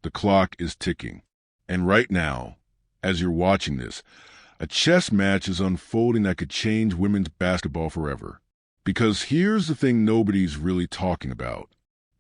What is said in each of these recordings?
The clock is ticking. And right now, as you're watching this, a chess match is unfolding that could change women's basketball forever. Because here's the thing nobody's really talking about.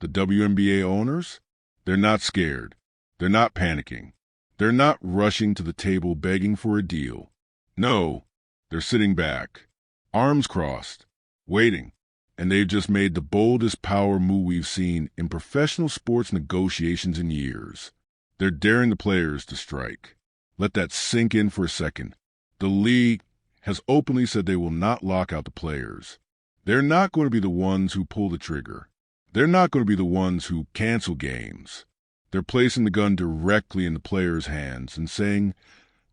The WNBA owners, they're not scared. They're not panicking. They're not rushing to the table begging for a deal. No, they're sitting back, arms crossed, waiting. And they've just made the boldest power move we've seen in professional sports negotiations in years. They're daring the players to strike. Let that sink in for a second. The league has openly said they will not lock out the players. They're not going to be the ones who pull the trigger. They're not going to be the ones who cancel games. They're placing the gun directly in the players' hands and saying,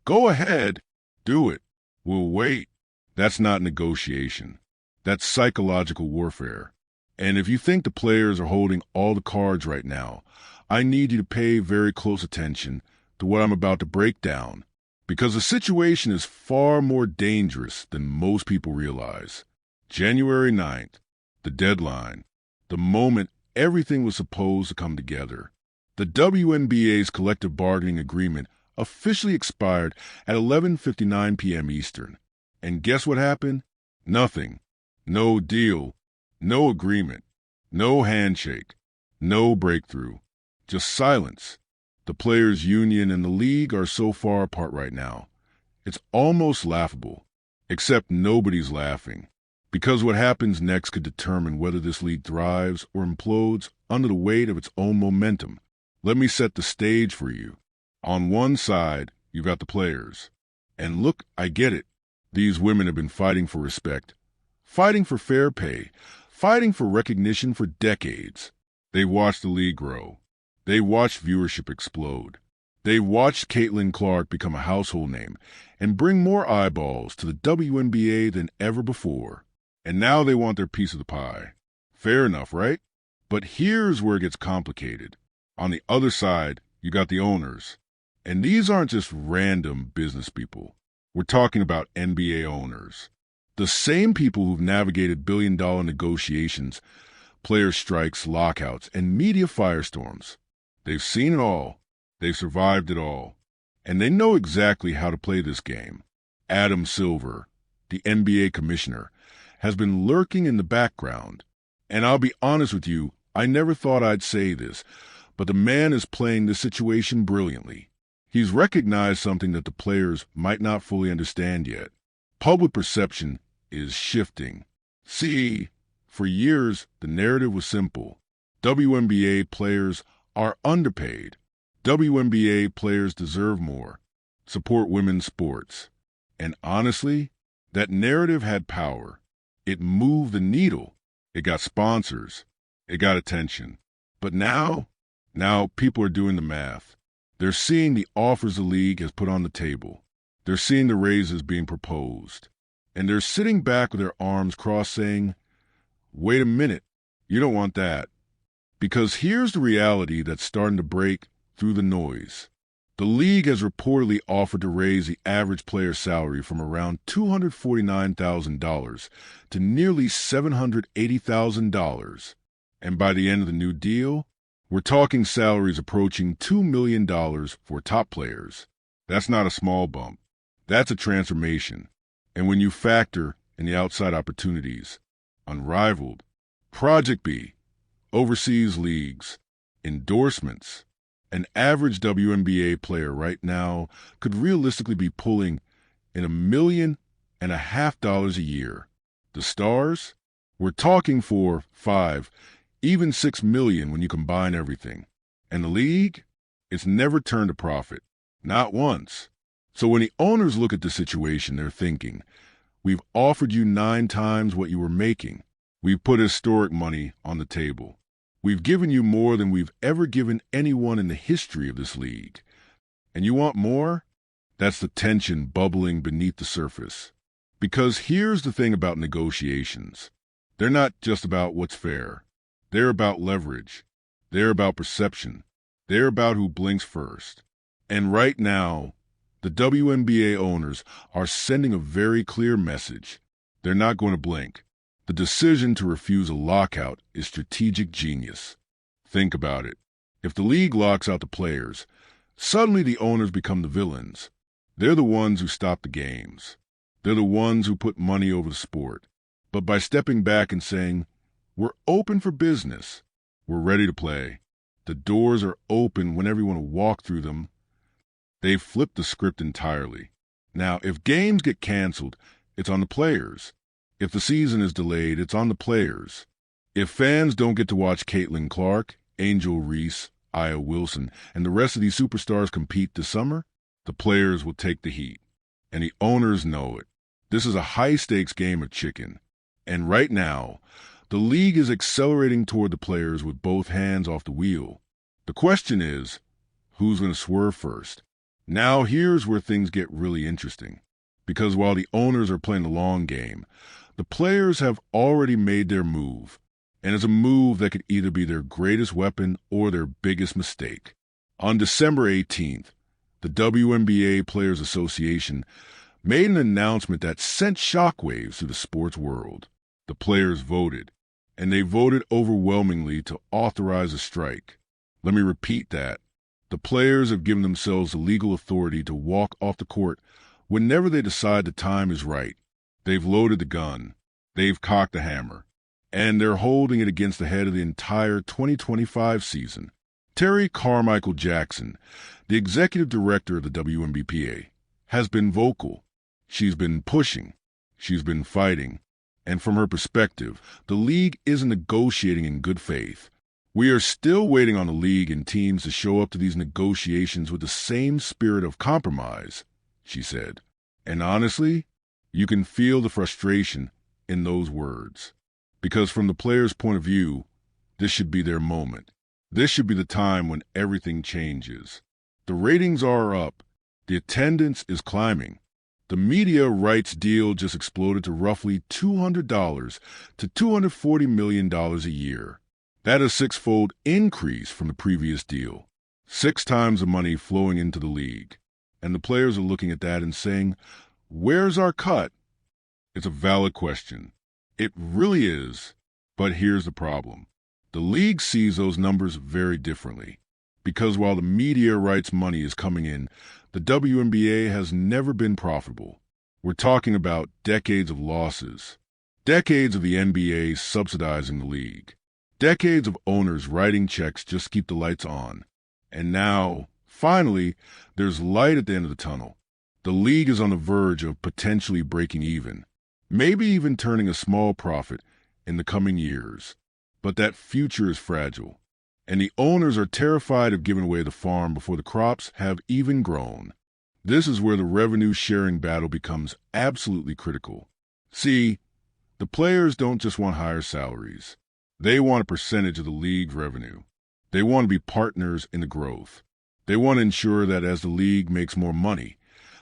"Go ahead, do it. We'll wait." That's not negotiation. That's psychological warfare. And if you think the players are holding all the cards right now, I need you to pay very close attention to what I'm about to break down, because the situation is far more dangerous than most people realize. January 9th, the deadline, the moment everything was supposed to come together. The WNBA's collective bargaining agreement officially expired at 11:59 p.m. Eastern. And guess what happened? Nothing. No deal, no agreement, no handshake, no breakthrough, just silence. The players' union and the league are so far apart right now. It's almost laughable, except nobody's laughing, because what happens next could determine whether this league thrives or implodes under the weight of its own momentum. Let me set the stage for you. On one side, you've got the players. And look, I get it. These women have been fighting for respect, fighting for fair pay, fighting for recognition for decades. They watched the league grow. They watched viewership explode. They watched Caitlin Clark become a household name and bring more eyeballs to the WNBA than ever before. And now they want their piece of the pie. Fair enough, right? But here's where it gets complicated. On the other side, you got the owners. And these aren't just random business people. We're talking about NBA owners. The same people who've navigated billion-dollar negotiations, player strikes, lockouts, and media firestorms. They've seen it all. They've survived it all. And they know exactly how to play this game. Adam Silver, the NBA commissioner, has been lurking in the background. And I'll be honest with you, I never thought I'd say this, but the man is playing the situation brilliantly. He's recognized something that the players might not fully understand yet. Public perception is shifting. See, for years, the narrative was simple. WNBA players are underpaid. WNBA players deserve more. Support women's sports. And honestly, that narrative had power. It moved the needle. It got sponsors. It got attention. But now people are doing the math. They're seeing the offers the league has put on the table. They're seeing the raises being proposed. And they're sitting back with their arms crossed saying, "Wait a minute, you don't want that." Because here's the reality that's starting to break through the noise. The league has reportedly offered to raise the average player salary from around $249,000 to nearly $780,000. And by the end of the new deal, we're talking salaries approaching $2 million for top players. That's not a small bump. That's a transformation. And when you factor in the outside opportunities, unrivaled, Project B, overseas leagues, endorsements, an average WNBA player right now could realistically be pulling in $1.5 million a year. The stars? We're talking for $5, even $6 million when you combine everything. And the league? It's never turned a profit. Not once. So when the owners look at the situation, they're thinking, we've offered you 9 times what you were making. We've put historic money on the table. We've given you more than we've ever given anyone in the history of this league. And you want more? That's the tension bubbling beneath the surface. Because here's the thing about negotiations. They're not just about what's fair. They're about leverage. They're about perception. They're about who blinks first. And right now, the WNBA owners are sending a very clear message. They're not going to blink. The decision to refuse a lockout is strategic genius. Think about it. If the league locks out the players, suddenly the owners become the villains. They're the ones who stop the games. They're the ones who put money over the sport. But by stepping back and saying, we're open for business, we're ready to play, the doors are open whenever you want to walk through them, they've flipped the script entirely. Now, if games get canceled, it's on the players. If the season is delayed, it's on the players. If fans don't get to watch Caitlin Clark, Angel Reese, Aya Wilson, and the rest of these superstars compete this summer, the players will take the heat. And the owners know it. This is a high-stakes game of chicken. And right now, the league is accelerating toward the players with both hands off the wheel. The question is, who's going to swerve first? Now here's where things get really interesting. Because while the owners are playing the long game, the players have already made their move. And it's a move that could either be their greatest weapon or their biggest mistake. On December 18th, the WNBA Players Association made an announcement that sent shockwaves through the sports world. The players voted, and they voted overwhelmingly to authorize a strike. Let me repeat that. The players have given themselves the legal authority to walk off the court whenever they decide the time is right. They've loaded the gun. They've cocked the hammer. And they're holding it against the head of the entire 2025 season. Terry Carmichael Jackson, the executive director of the WNBPA, has been vocal. She's been pushing. She's been fighting. And from her perspective, the league isn't negotiating in good faith. We are still waiting on the league and teams to show up to these negotiations with the same spirit of compromise, she said. And honestly, you can feel the frustration in those words. Because from the players' point of view, this should be their moment. This should be the time when everything changes. The ratings are up. The attendance is climbing. The media rights deal just exploded to roughly $200 to $240 million a year. That is a six-fold increase from the previous deal. 6 times the money flowing into the league. And the players are looking at that and saying, where's our cut? It's a valid question. It really is, but here's the problem. The league sees those numbers very differently. Because while the media rights money is coming in, the WNBA has never been profitable. We're talking about decades of losses. Decades of the NBA subsidizing the league. Decades of owners writing checks just to keep the lights on. And now, finally, there's light at the end of the tunnel. The league is on the verge of potentially breaking even. Maybe even turning a small profit in the coming years. But that future is fragile, and the owners are terrified of giving away the farm before the crops have even grown. This is where the revenue-sharing battle becomes absolutely critical. See, the players don't just want higher salaries. They want a percentage of the league's revenue. They want to be partners in the growth. They want to ensure that as the league makes more money,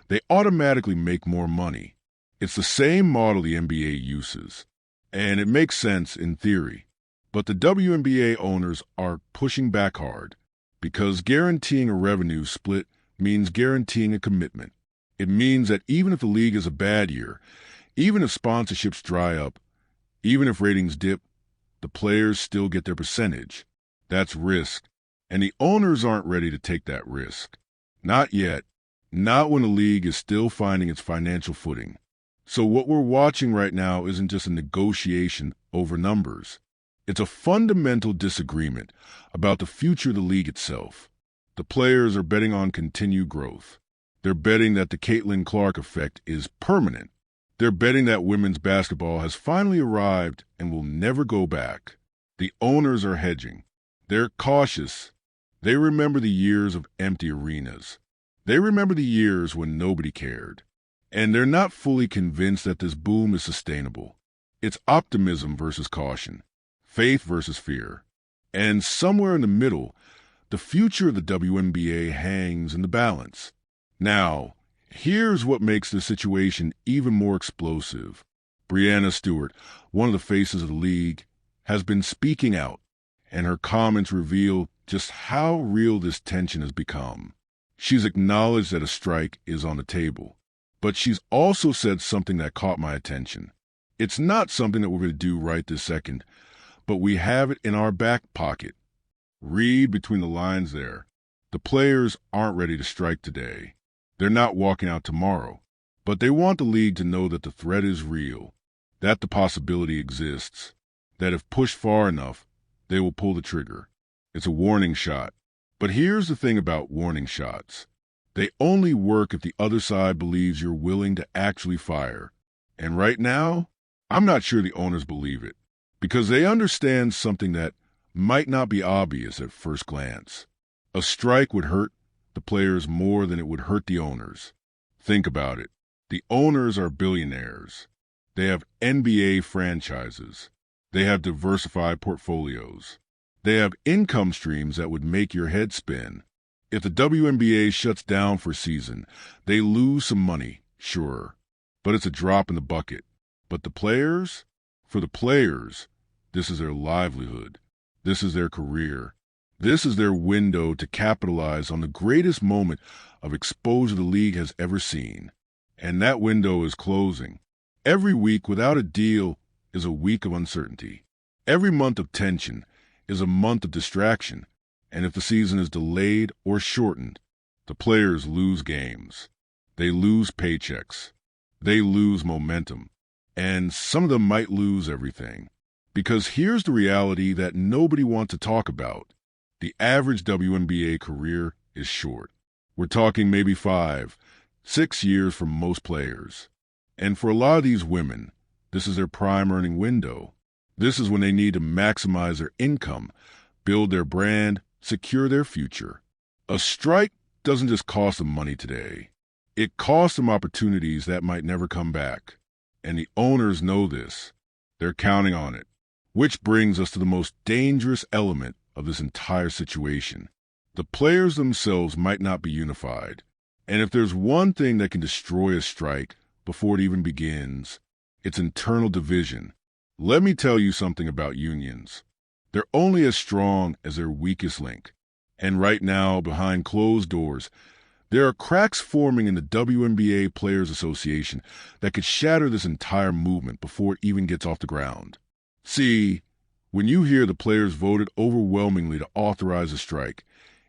they automatically make more money. It's the same model the NBA uses, and it makes sense in theory. But the WNBA owners are pushing back hard because guaranteeing a revenue split means guaranteeing a commitment. It means that even if the league is a bad year, even if sponsorships dry up, even if ratings dip, the players still get their percentage. That's risk, and the owners aren't ready to take that risk. Not yet. Not when the league is still finding its financial footing. So what we're watching right now isn't just a negotiation over numbers. It's a fundamental disagreement about the future of the league itself. The players are betting on continued growth. They're betting that the Caitlin Clark effect is permanent. They're betting that women's basketball has finally arrived and will never go back. The owners are hedging. They're cautious. They remember the years of empty arenas. They remember the years when nobody cared. And they're not fully convinced that this boom is sustainable. It's optimism versus caution, faith versus fear. And somewhere in the middle, the future of the WNBA hangs in the balance. Now, here's what makes this situation even more explosive. Breanna Stewart, one of the faces of the league, has been speaking out, and her comments reveal just how real this tension has become. She's acknowledged that a strike is on the table. But she's also said something that caught my attention. It's not something that we're going to do right this second, but we have it in our back pocket. Read between the lines there. The players aren't ready to strike today. They're not walking out tomorrow. But they want the league to know that the threat is real, that the possibility exists, that if pushed far enough, they will pull the trigger. It's a warning shot. But here's the thing about warning shots. They only work if the other side believes you're willing to actually fire. And right now, I'm not sure the owners believe it, because they understand something that might not be obvious at first glance. A strike would hurt the players more than it would hurt the owners. Think about it. The owners are billionaires. They have NBA franchises. They have diversified portfolios. They have income streams that would make your head spin. If the WNBA shuts down for a season, they lose some money, sure, but it's a drop in the bucket. But the players? For the players, this is their livelihood. This is their career. This is their window to capitalize on the greatest moment of exposure the league has ever seen. And that window is closing. Every week without a deal is a week of uncertainty. Every month of tension is a month of distraction. And if the season is delayed or shortened, the players lose games. They lose paychecks. They lose momentum. And some of them might lose everything. Because here's the reality that nobody wants to talk about. The average WNBA career is short. We're talking maybe 5, 6 years for most players. And for a lot of these women, this is their prime earning window. This is when they need to maximize their income, build their brand, secure their future. A strike doesn't just cost them money today. It costs them opportunities that might never come back. And the owners know this. They're counting on it. Which brings us to the most dangerous element of this entire situation. The players themselves might not be unified. And if there's one thing that can destroy a strike before it even begins, it's internal division. Let me tell you something about unions. They're only as strong as their weakest link. And right now, behind closed doors, there are cracks forming in the WNBA Players Association that could shatter this entire movement before it even gets off the ground. See, when you hear the players voted overwhelmingly to authorize a strike,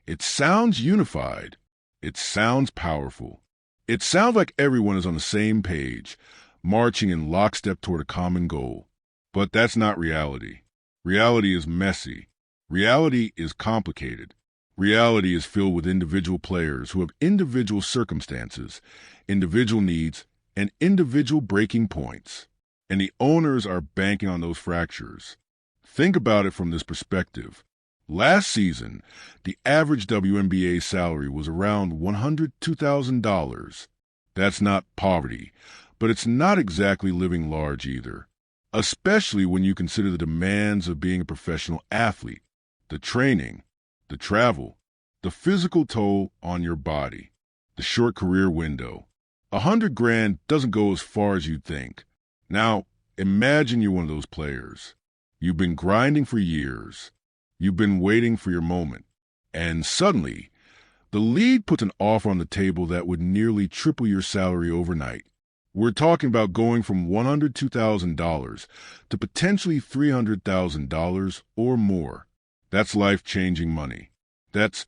it sounds unified. It sounds powerful. It sounds like everyone is on the same page, marching in lockstep toward a common goal. But that's not reality. Reality is messy. Reality is complicated. Reality is filled with individual players who have individual circumstances, individual needs, and individual breaking points. And the owners are banking on those fractures. Think about it from this perspective. Last season, the average WNBA salary was around $102,000. That's not poverty, but it's not exactly living large either, especially when you consider the demands of being a professional athlete, the training, the travel, the physical toll on your body, the short career window. $100,000 doesn't go as far as you'd think. Now, imagine you're one of those players. You've been grinding for years. You've been waiting for your moment. And suddenly, the league puts an offer on the table that would nearly triple your salary overnight. We're talking about going from $102,000 to potentially $300,000 or more. That's life-changing money. That's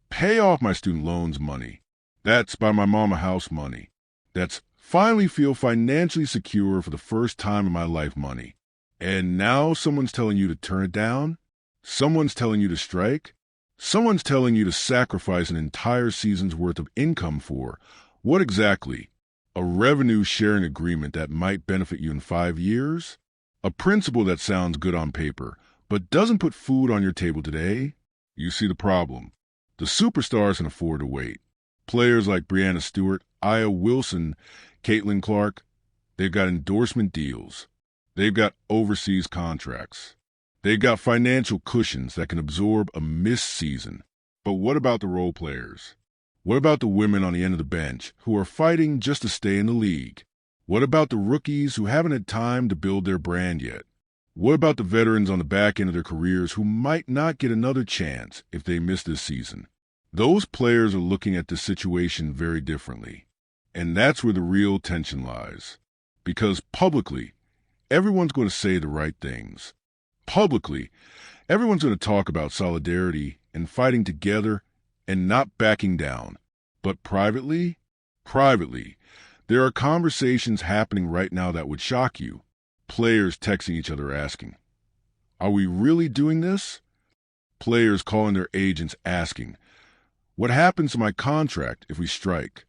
pay off my student loans money. That's buy my mom a house money. That's finally feel financially secure for the first time in my life money. And now someone's telling you to turn it down? Someone's telling you to strike? Someone's telling you to sacrifice an entire season's worth of income for what exactly? A revenue-sharing agreement that might benefit you in 5 years? A principle that sounds good on paper, but doesn't put food on your table today? You see the problem. The superstars can afford to wait. Players like Breanna Stewart, Aya Wilson, Caitlin Clark, they've got endorsement deals. They've got overseas contracts. They've got financial cushions that can absorb a missed season. But what about the role players? What about the women on the end of the bench who are fighting just to stay in the league? What about the rookies who haven't had time to build their brand yet? What about the veterans on the back end of their careers who might not get another chance if they miss this season? Those players are looking at this situation very differently. And that's where the real tension lies. Because publicly, everyone's going to say the right things. Publicly, everyone's going to talk about solidarity and fighting together and not backing down. But privately, there are conversations happening right now that would shock you. Players texting each other asking, "Are we really doing this?" Players calling their agents asking, "What happens to my contract if we strike?"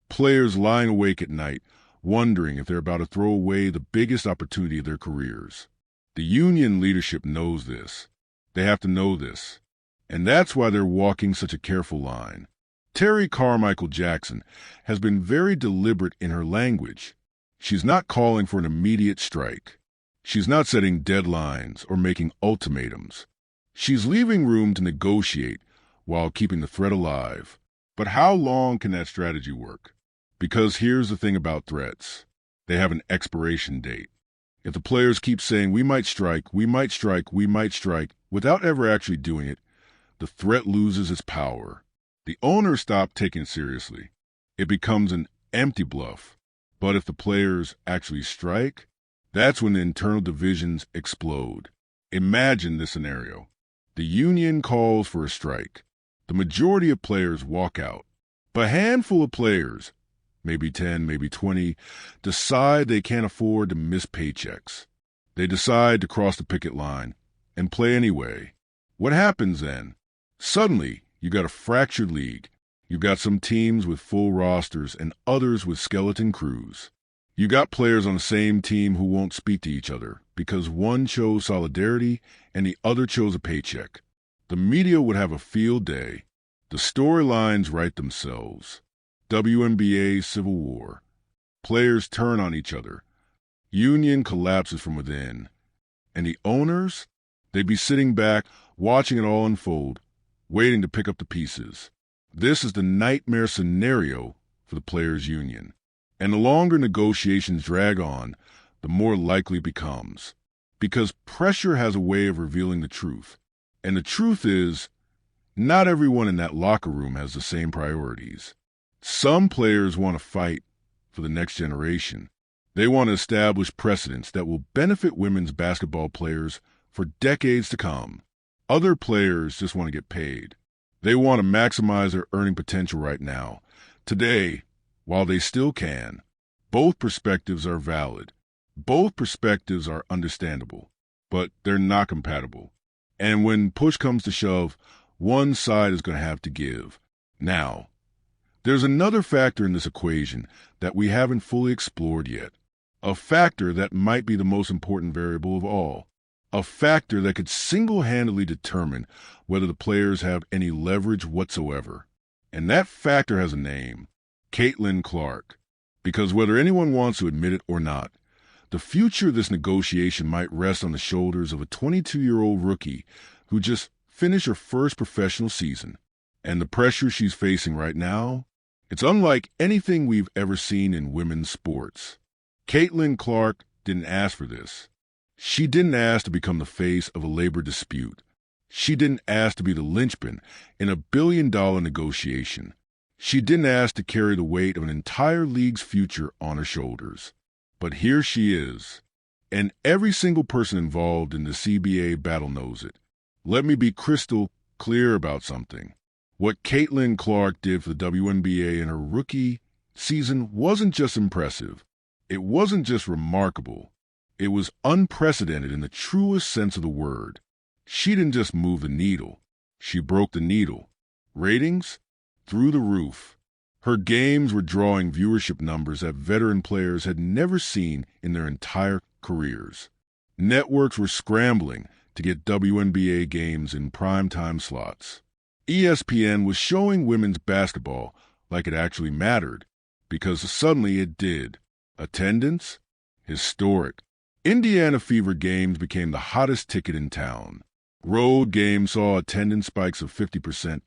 Players lying awake at night, wondering if they're about to throw away the biggest opportunity of their careers. The union leadership knows this. They have to know this. And that's why they're walking such a careful line. Terry Carmichael Jackson has been very deliberate in her language. She's not calling for an immediate strike. She's not setting deadlines or making ultimatums. She's leaving room to negotiate while keeping the threat alive. But how long can that strategy work? Because here's the thing about threats. They have an expiration date. If the players keep saying, "We might strike, we might strike, we might strike," without ever actually doing it, the threat loses its power. The owners stop taking it seriously. It becomes an empty bluff. But if the players actually strike, that's when the internal divisions explode. Imagine this scenario. The union calls for a strike. The majority of players walk out. But a handful of players, maybe 10, maybe 20, decide they can't afford to miss paychecks. They decide to cross the picket line and play anyway. What happens then? Suddenly, you got a fractured league. You've got some teams with full rosters and others with skeleton crews. You got players on the same team who won't speak to each other because one chose solidarity and the other chose a paycheck. The media would have a field day. The storylines write themselves. WNBA Civil War. Players turn on each other. Union collapses from within. And the owners? They'd be sitting back, watching it all unfold, waiting to pick up the pieces. This is the nightmare scenario for the players' union. And the longer negotiations drag on, the more likely it becomes. Because pressure has a way of revealing the truth. And the truth is, not everyone in that locker room has the same priorities. Some players want to fight for the next generation. They want to establish precedents that will benefit women's basketball players for decades to come. Other players just want to get paid. They want to maximize their earning potential right now, today, while they still can. Both perspectives are valid. Both perspectives are understandable, but they're not compatible. And when push comes to shove, one side is going to have to give. Now, there's another factor in this equation that we haven't fully explored yet. A factor that might be the most important variable of all. A factor that could single-handedly determine whether the players have any leverage whatsoever. And that factor has a name, Caitlin Clark. Because whether anyone wants to admit it or not, the future of this negotiation might rest on the shoulders of a 22-year-old rookie who just finished her first professional season. And the pressure she's facing right now, it's unlike anything we've ever seen in women's sports. Caitlin Clark didn't ask for this. She didn't ask to become the face of a labor dispute. She didn't ask to be the linchpin in a billion-dollar negotiation. She didn't ask to carry the weight of an entire league's future on her shoulders. But here she is. And every single person involved in the CBA battle knows it. Let me be crystal clear about something. What Caitlin Clark did for the WNBA in her rookie season wasn't just impressive. It wasn't just remarkable. It was unprecedented in the truest sense of the word. She didn't just move the needle. She broke the needle. Ratings? Through the roof. Her games were drawing viewership numbers that veteran players had never seen in their entire careers. Networks were scrambling to get WNBA games in primetime slots. ESPN was showing women's basketball like it actually mattered, because suddenly it did. Attendance? Historic. Indiana Fever games became the hottest ticket in town. Road games saw attendance spikes of 50%,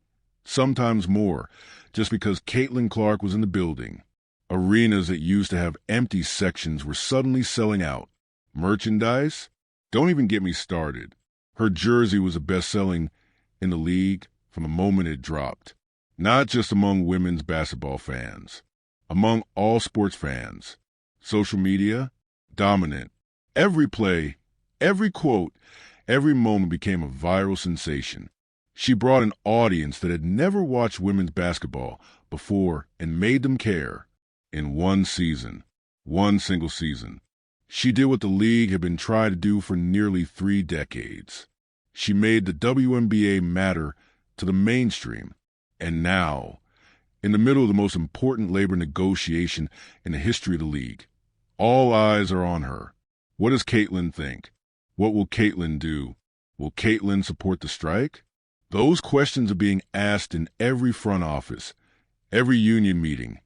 sometimes more, just because Caitlin Clark was in the building. Arenas that used to have empty sections were suddenly selling out. Merchandise? Don't even get me started. Her jersey was the best-selling in the league from the moment it dropped. Not just among women's basketball fans. Among all sports fans. Social media? Dominant. Every play, every quote, Every moment became a viral sensation. She brought an audience that had never watched women's basketball before and made them care. In one season, one single season, she did what the league had been trying to do for nearly 3 decades. She made the WNBA matter to the mainstream. And now, in the middle of the most important labor negotiation in the history of the league, all eyes are on her. What does Caitlin think? What will Caitlin do? Will Caitlin support the strike? Those questions are being asked in every front office, every union meeting,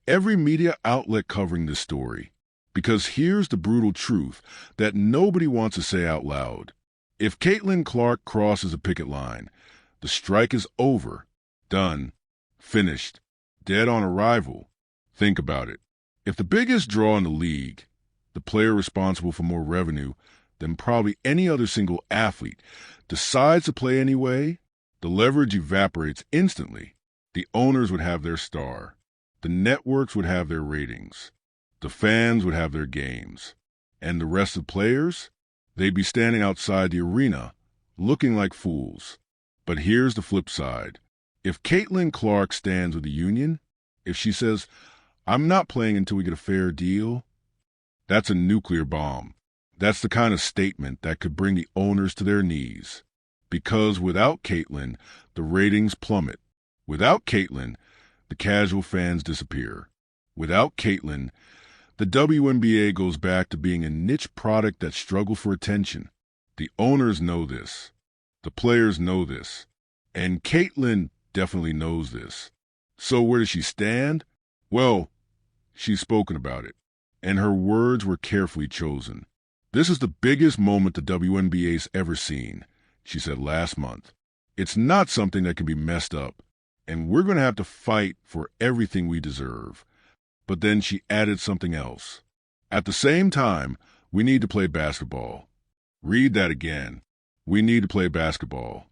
every media outlet covering this story. Because here's the brutal truth that nobody wants to say out loud. If Caitlin Clark crosses a picket line, the strike is over, done, finished, dead on arrival. Think about it. If the biggest draw in the league, the player responsible for more revenue than probably any other single athlete, decides to play anyway, the leverage evaporates instantly. The owners would have their star. The networks would have their ratings. The fans would have their games. And the rest of the players? They'd be standing outside the arena, looking like fools. But here's the flip side. If Caitlin Clark stands with the union, if she says, "I'm not playing until we get a fair deal," that's a nuclear bomb. That's the kind of statement that could bring the owners to their knees. Because without Caitlin, the ratings plummet. Without Caitlin, the casual fans disappear. Without Caitlin, the WNBA goes back to being a niche product that struggles for attention. The owners know this. The players know this. And Caitlin definitely knows this. So where does she stand? Well, she's spoken about it. And her words were carefully chosen. "This is the biggest moment the WNBA's ever seen," she said last month. "It's not something that can be messed up, and we're going to have to fight for everything we deserve." But then she added something else. "At the same time, we need to play basketball." Read that again. We need to play basketball.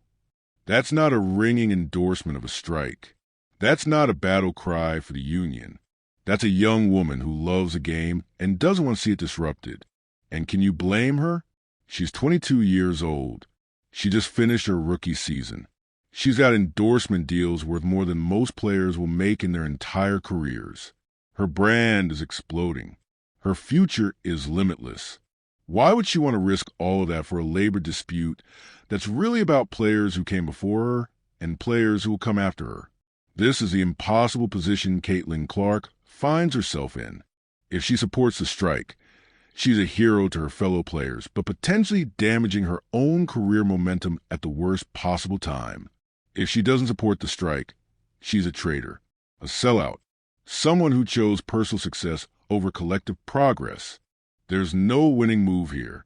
That's not a ringing endorsement of a strike. That's not a battle cry for the union. That's a young woman who loves the game and doesn't want to see it disrupted. And can you blame her? She's 22 years old. She just finished her rookie season. She's got endorsement deals worth more than most players will make in their entire careers. Her brand is exploding. Her future is limitless. Why would she want to risk all of that for a labor dispute that's really about players who came before her and players who will come after her? This is the impossible position Caitlin Clark finds herself in. If she supports the strike, she's a hero to her fellow players, but potentially damaging her own career momentum at the worst possible time. If she doesn't support the strike, she's a traitor, a sellout, someone who chose personal success over collective progress. There's no winning move here,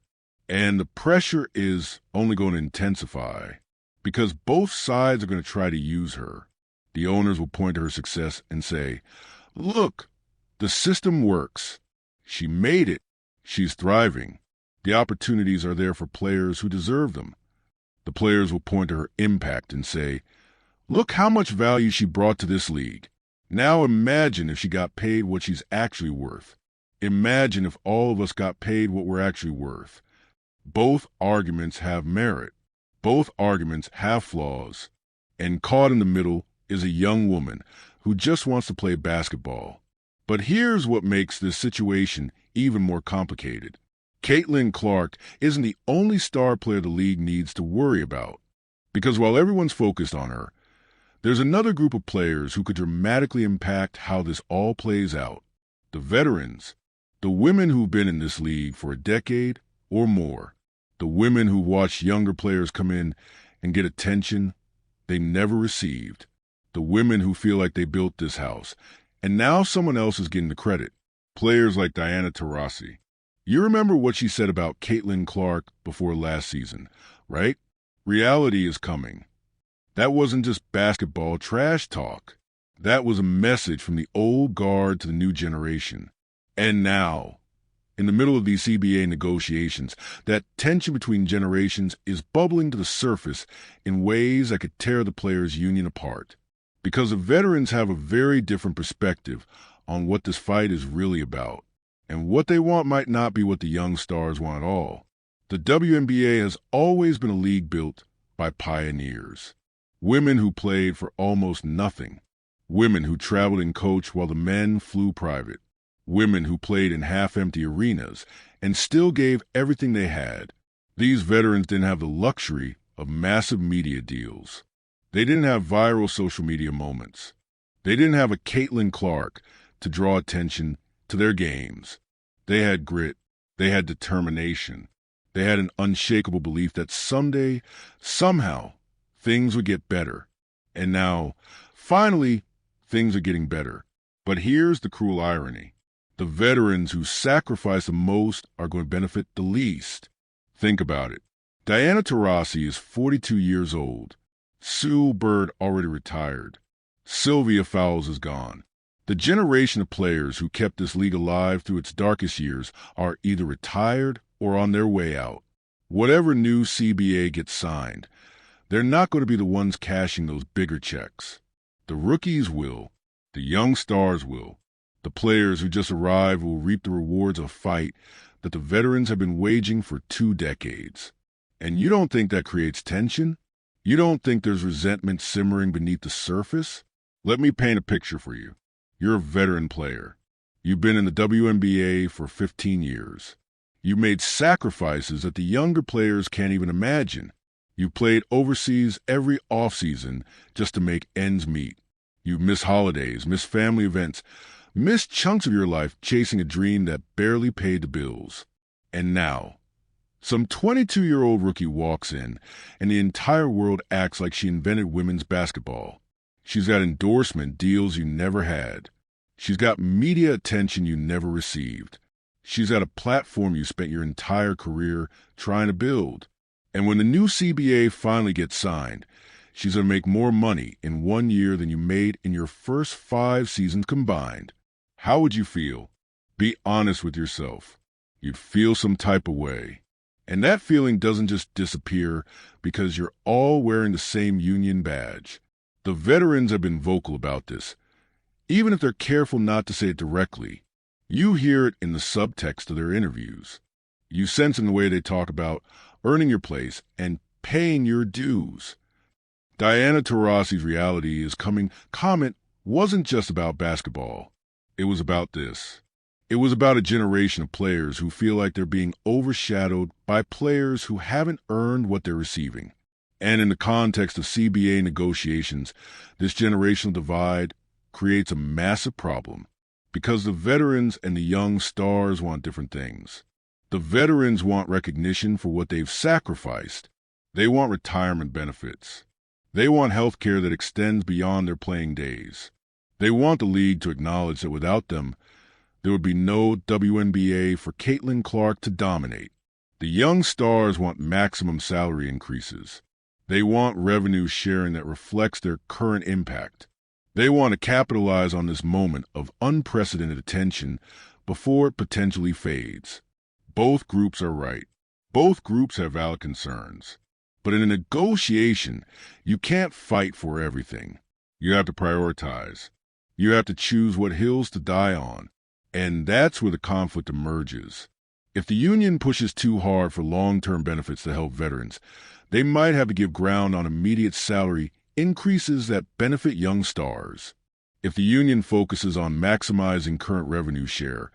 and the pressure is only going to intensify because both sides are going to try to use her. The owners will point to her success and say, "Look, the system works. She made it. She's thriving. The opportunities are there for players who deserve them." The players will point to her impact and say, "Look how much value she brought to this league. Now imagine if she got paid what she's actually worth. Imagine if all of us got paid what we're actually worth." Both arguments have merit. Both arguments have flaws. And caught in the middle is a young woman who just wants to play basketball. But here's what makes this situation even more complicated. Caitlin Clark isn't the only star player the league needs to worry about. Because while everyone's focused on her, there's another group of players who could dramatically impact how this all plays out. The veterans, the women who've been in this league for a decade or more, the women who watch younger players come in and get attention they never received, the women who feel like they built this house, and now someone else is getting the credit. Players like Taurasi. You remember what she said about Caitlin Clark before last season, right? Reality is coming. That wasn't just basketball trash talk. That was a message from the old guard to the new generation. And now, in the middle of these CBA negotiations, that tension between generations is bubbling to the surface in ways that could tear the players' union apart. Because the veterans have a very different perspective on what this fight is really about. And what they want might not be what the young stars want at all. The WNBA has always been a league built by pioneers. Women who played for almost nothing. Women who traveled and coached while the men flew private. Women who played in half-empty arenas and still gave everything they had. These veterans didn't have the luxury of massive media deals. They didn't have viral social media moments. They didn't have a Caitlin Clark to draw attention to their games. They had grit. They had determination. They had an unshakable belief that someday, somehow, things would get better. And now, finally, things are getting better. But here's the cruel irony. The veterans who sacrifice the most are going to benefit the least. Think about it. Diana Taurasi is 42 years old. Sue Bird already retired. Sylvia Fowles is gone. The generation of players who kept this league alive through its darkest years are either retired or on their way out. Whatever new CBA gets signed, they're not going to be the ones cashing those bigger checks. The rookies will. The young stars will. The players who just arrived will reap the rewards of a fight that the veterans have been waging for 2 decades. And you don't think that creates tension? You don't think there's resentment simmering beneath the surface? Let me paint a picture for you. You're a veteran player. You've been in the WNBA for 15 years. You made sacrifices that the younger players can't even imagine. You played overseas every offseason just to make ends meet. You missed holidays, missed family events, missed chunks of your life chasing a dream that barely paid the bills. And now, some 22-year-old rookie walks in, and the entire world acts like she invented women's basketball. She's got endorsement deals you never had. She's got media attention you never received. She's got a platform you spent your entire career trying to build. And when the new CBA finally gets signed, she's going to make more money in 1 year than you made in your first 5 seasons combined. How would you feel? Be honest with yourself. You'd feel some type of way. And that feeling doesn't just disappear because you're all wearing the same union badge. The veterans have been vocal about this, even if they're careful not to say it directly. You hear it in the subtext of their interviews. You sense in the way they talk about earning your place and paying your dues. Diana Taurasi's reality is coming comment wasn't just about basketball. It was about this. It was about a generation of players who feel like they're being overshadowed by players who haven't earned what they're receiving. And in the context of CBA negotiations, this generational divide creates a massive problem because the veterans and the young stars want different things. The veterans want recognition for what they've sacrificed. They want retirement benefits. They want health care that extends beyond their playing days. They want the league to acknowledge that without them, there would be no WNBA for Caitlin Clark to dominate. The young stars want maximum salary increases. They want revenue sharing that reflects their current impact. They want to capitalize on this moment of unprecedented attention before it potentially fades. Both groups are right. Both groups have valid concerns. But in a negotiation, you can't fight for everything. You have to prioritize. You have to choose what hills to die on. And that's where the conflict emerges. If the union pushes too hard for long-term benefits to help veterans, they might have to give ground on immediate salary increases that benefit young stars. If the union focuses on maximizing current revenue share,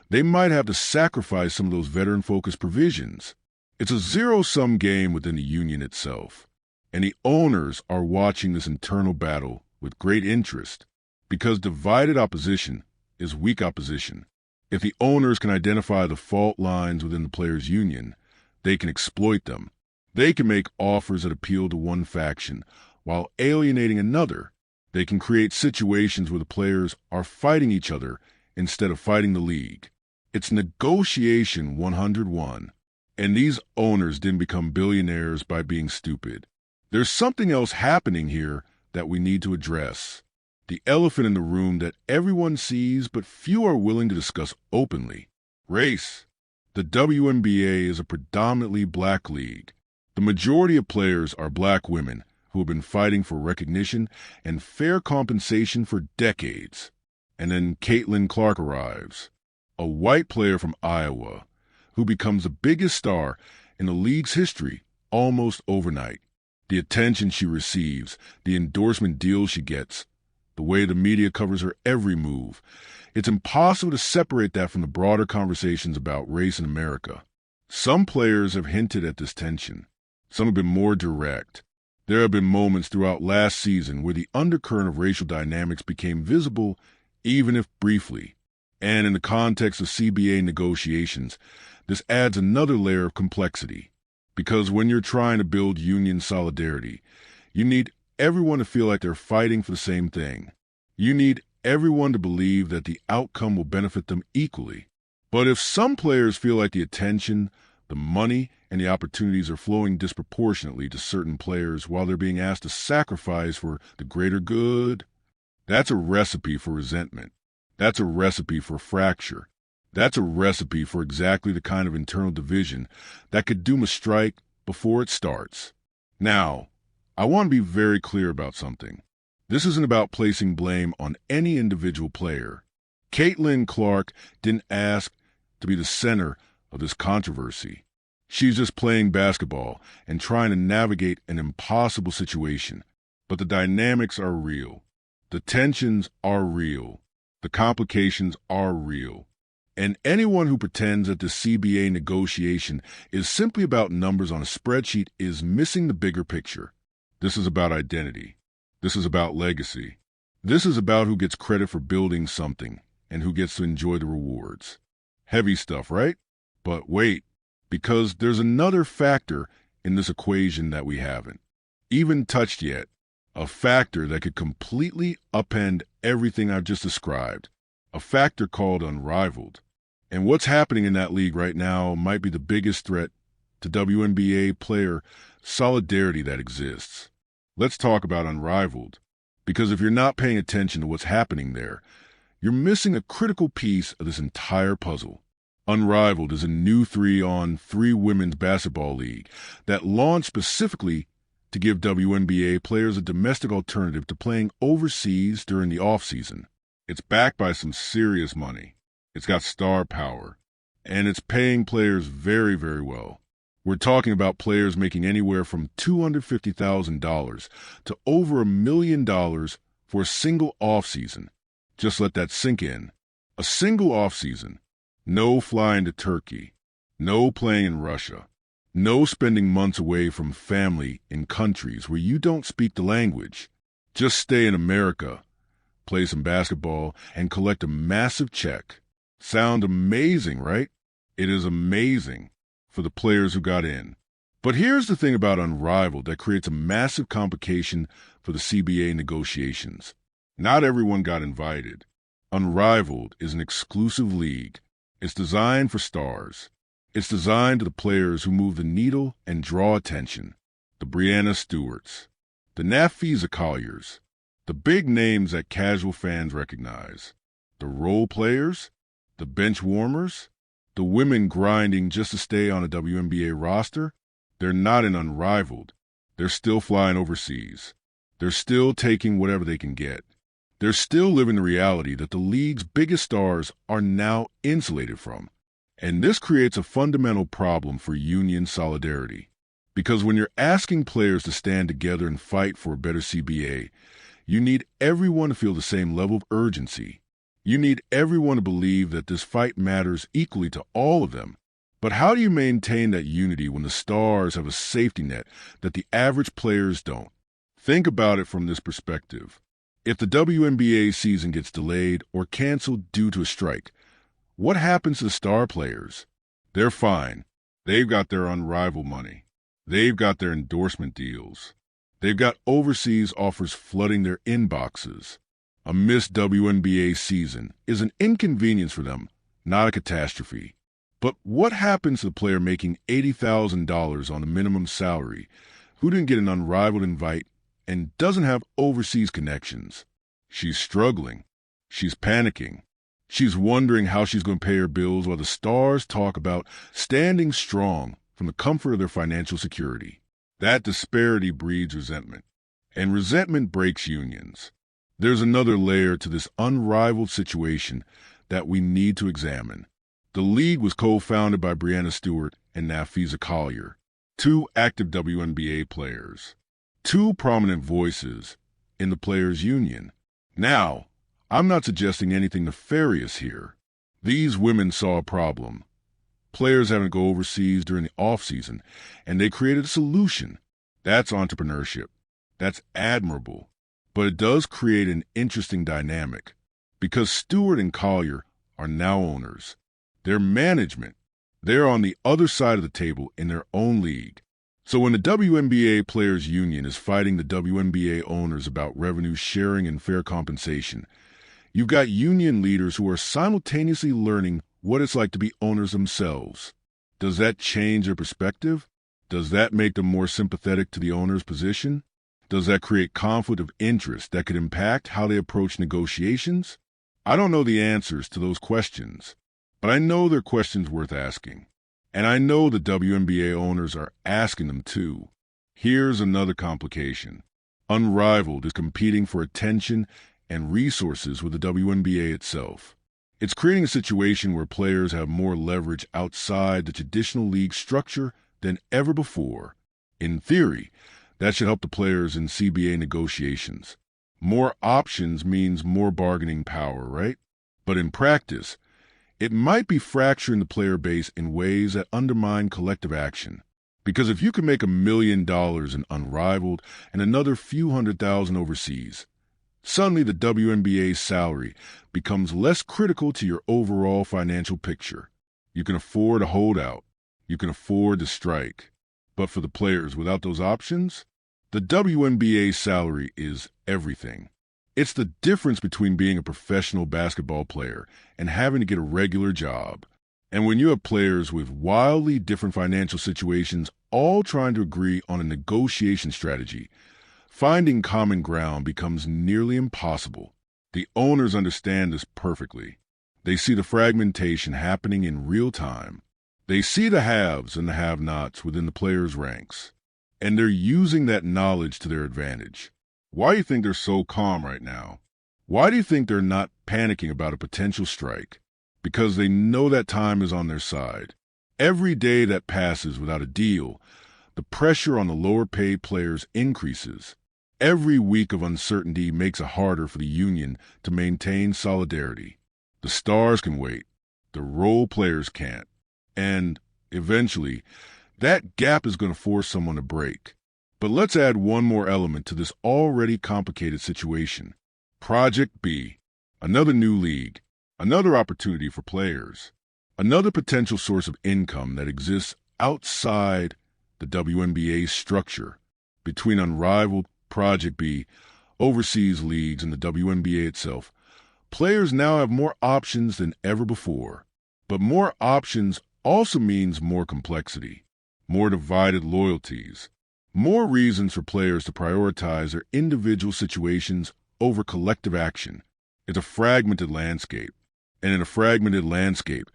they might have to sacrifice some of those veteran-focused provisions. It's a zero-sum game within the union itself, and the owners are watching this internal battle with great interest because divided opposition is weak opposition. If the owners can identify the fault lines within the players' union, they can exploit them. They can make offers that appeal to one faction while alienating another. They can create situations where the players are fighting each other instead of fighting the league. It's negotiation 101. And these owners didn't become billionaires by being stupid. There's something else happening here that we need to address. The elephant in the room that everyone sees but few are willing to discuss openly. Race. The WNBA is a predominantly black league. The majority of players are black women who have been fighting for recognition and fair compensation for decades. And then Caitlin Clark arrives, a white player from Iowa, who becomes the biggest star in the league's history almost overnight. The attention she receives, the endorsement deals she gets, the way the media covers her every move. It's impossible to separate that from the broader conversations about race in America. Some players have hinted at this tension. Some have been more direct. There have been moments throughout last season where the undercurrent of racial dynamics became visible, even if briefly. And in the context of CBA negotiations, this adds another layer of complexity. Because when you're trying to build union solidarity, you need everyone to feel like they're fighting for the same thing. You need everyone to believe that the outcome will benefit them equally. But if some players feel like the attention, the money, and the opportunities are flowing disproportionately to certain players while they're being asked to sacrifice for the greater good, that's a recipe for resentment. That's a recipe for fracture. That's a recipe for exactly the kind of internal division that could doom a strike before it starts. Now, I want to be very clear about something. This isn't about placing blame on any individual player. Caitlin Clark didn't ask to be the center of this controversy. She's just playing basketball and trying to navigate an impossible situation. But the dynamics are real. The tensions are real. The complications are real. And anyone who pretends that the CBA negotiation is simply about numbers on a spreadsheet is missing the bigger picture. This is about identity. This is about legacy. This is about who gets credit for building something and who gets to enjoy the rewards. Heavy stuff, right? But wait, because there's another factor in this equation that we haven't even touched yet. A factor that could completely upend everything I've just described. A factor called unrivaled. And what's happening in that league right now might be the biggest threat to WNBA player solidarity that exists. Let's talk about unrivaled. Because if you're not paying attention to what's happening there, you're missing a critical piece of this entire puzzle. Unrivaled is a new 3-on-3 women's basketball league that launched specifically to give WNBA players a domestic alternative to playing overseas during the off-season. It's backed by some serious money. It's got star power. And it's paying players very, very well. We're talking about players making anywhere from $250,000 to over $1 million for a single off-season. Just let that sink in. A single off-season. No flying to Turkey. No playing in Russia. No spending months away from family in countries where you don't speak the language. Just stay in America, play some basketball, and collect a massive check. Sound amazing, right? It is amazing for the players who got in. But here's the thing about Unrivaled that creates a massive complication for the CBA negotiations. Not everyone got invited. Unrivaled is an exclusive league. It's designed for stars. It's designed to the players who move the needle and draw attention. The Breanna Stewarts, the Nafisa Colliers, the big names that casual fans recognize. The role players, the bench warmers, the women grinding just to stay on a WNBA roster, they're not in Unrivaled. They're still flying overseas. They're still taking whatever they can get. They're still living the reality that the league's biggest stars are now insulated from. And this creates a fundamental problem for union solidarity. Because when you're asking players to stand together and fight for a better CBA, you need everyone to feel the same level of urgency. You need everyone to believe that this fight matters equally to all of them. But how do you maintain that unity when the stars have a safety net that the average players don't? Think about it from this perspective. If the WNBA season gets delayed or canceled due to a strike, what happens to the star players? They're fine. They've got their unrivaled money. They've got their endorsement deals. They've got overseas offers flooding their inboxes. A missed WNBA season is an inconvenience for them, not a catastrophe. But what happens to the player making $80,000 on a minimum salary who didn't get an unrivaled invite and doesn't have overseas connections? She's struggling. She's panicking. She's wondering how she's going to pay her bills while the stars talk about standing strong from the comfort of their financial security. That disparity breeds resentment, and resentment breaks unions. There's another layer to this unrivaled situation that we need to examine. The league was co-founded by Breanna Stewart and Nafisa Collier, two active WNBA players, two prominent voices in the players' union. Now, I'm not suggesting anything nefarious here. These women saw a problem. Players having to go overseas during the off-season, and they created a solution. That's entrepreneurship. That's admirable. But it does create an interesting dynamic, because Stewart and Collier are now owners. They're management. They're on the other side of the table in their own league. So when the WNBA Players Union is fighting the WNBA owners about revenue sharing and fair compensation, you've got union leaders who are simultaneously learning what it's like to be owners themselves. Does that change their perspective? Does that make them more sympathetic to the owner's position? Does that create conflict of interest that could impact how they approach negotiations? I don't know the answers to those questions, but I know they're questions worth asking. And I know the WNBA owners are asking them too. Here's another complication. Unrivaled is competing for attention and resources with the WNBA itself. It's creating a situation where players have more leverage outside the traditional league structure than ever before. In theory, that should help the players in CBA negotiations. More options means more bargaining power, right? But in practice, it might be fracturing the player base in ways that undermine collective action. Because if you can make $1 million in Unrivaled and another few $100,000 overseas, suddenly the WNBA's salary becomes less critical to your overall financial picture. You can afford to hold out. You can afford to strike. But for the players without those options, the WNBA salary is everything. It's the difference between being a professional basketball player and having to get a regular job. And when you have players with wildly different financial situations all trying to agree on a negotiation strategy, finding common ground becomes nearly impossible. The owners understand this perfectly. They see the fragmentation happening in real time. They see the haves and the have-nots within the players' ranks, and they're using that knowledge to their advantage. Why do you think they're so calm right now? Why do you think they're not panicking about a potential strike? Because they know that time is on their side. Every day that passes without a deal, the pressure on the lower-paid players increases. Every week of uncertainty makes it harder for the union to maintain solidarity. The stars can wait. The role players can't. And, eventually, that gap is going to force someone to break. But let's add one more element to this already complicated situation. Project B, another new league, another opportunity for players, another potential source of income that exists outside the WNBA structure. Between Unrivaled, Project B, overseas leagues, and the WNBA itself, players now have more options than ever before. But more options also means more complexity, more divided loyalties, more reasons for players to prioritize their individual situations over collective action. It's a fragmented landscape. And in a fragmented landscape,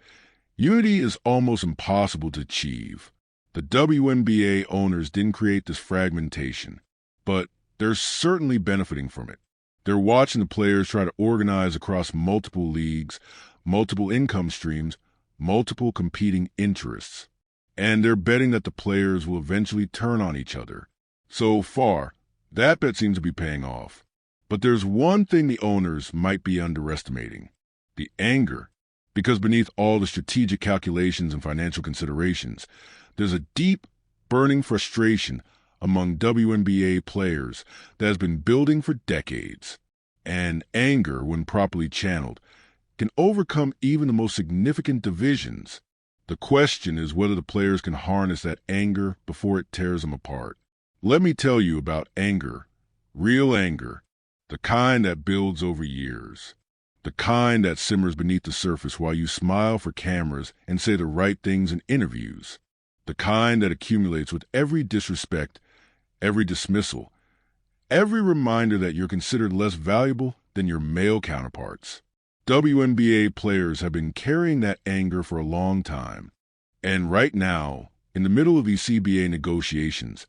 unity is almost impossible to achieve. The WNBA owners didn't create this fragmentation, but they're certainly benefiting from it. They're watching the players try to organize across multiple leagues, multiple income streams, multiple competing interests. And they're betting that the players will eventually turn on each other. So far, that bet seems to be paying off. But there's one thing the owners might be underestimating: the anger. Because beneath all the strategic calculations and financial considerations, there's a deep, burning frustration among WNBA players that has been building for decades. And anger, when properly channeled, can overcome even the most significant divisions. The question is whether the players can harness that anger before it tears them apart. Let me tell you about anger, real anger, the kind that builds over years, the kind that simmers beneath the surface while you smile for cameras and say the right things in interviews, the kind that accumulates with every disrespect, every dismissal, every reminder that you're considered less valuable than your male counterparts. WNBA players have been carrying that anger for a long time. And right now, in the middle of these CBA negotiations,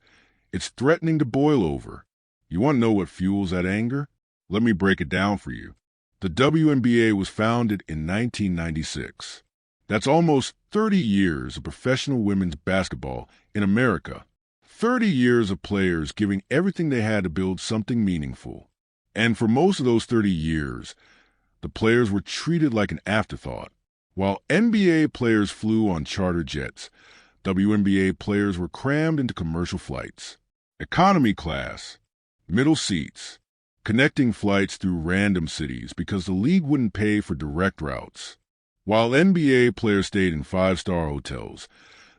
it's threatening to boil over. You want to know what fuels that anger? Let me break it down for you. The WNBA was founded in 1996. That's almost 30 years of professional women's basketball in America. 30 years of players giving everything they had to build something meaningful. And for most of those 30 years, the players were treated like an afterthought. While NBA players flew on charter jets, WNBA players were crammed into commercial flights. Economy class, middle seats, connecting flights through random cities because the league wouldn't pay for direct routes. While NBA players stayed in five-star hotels,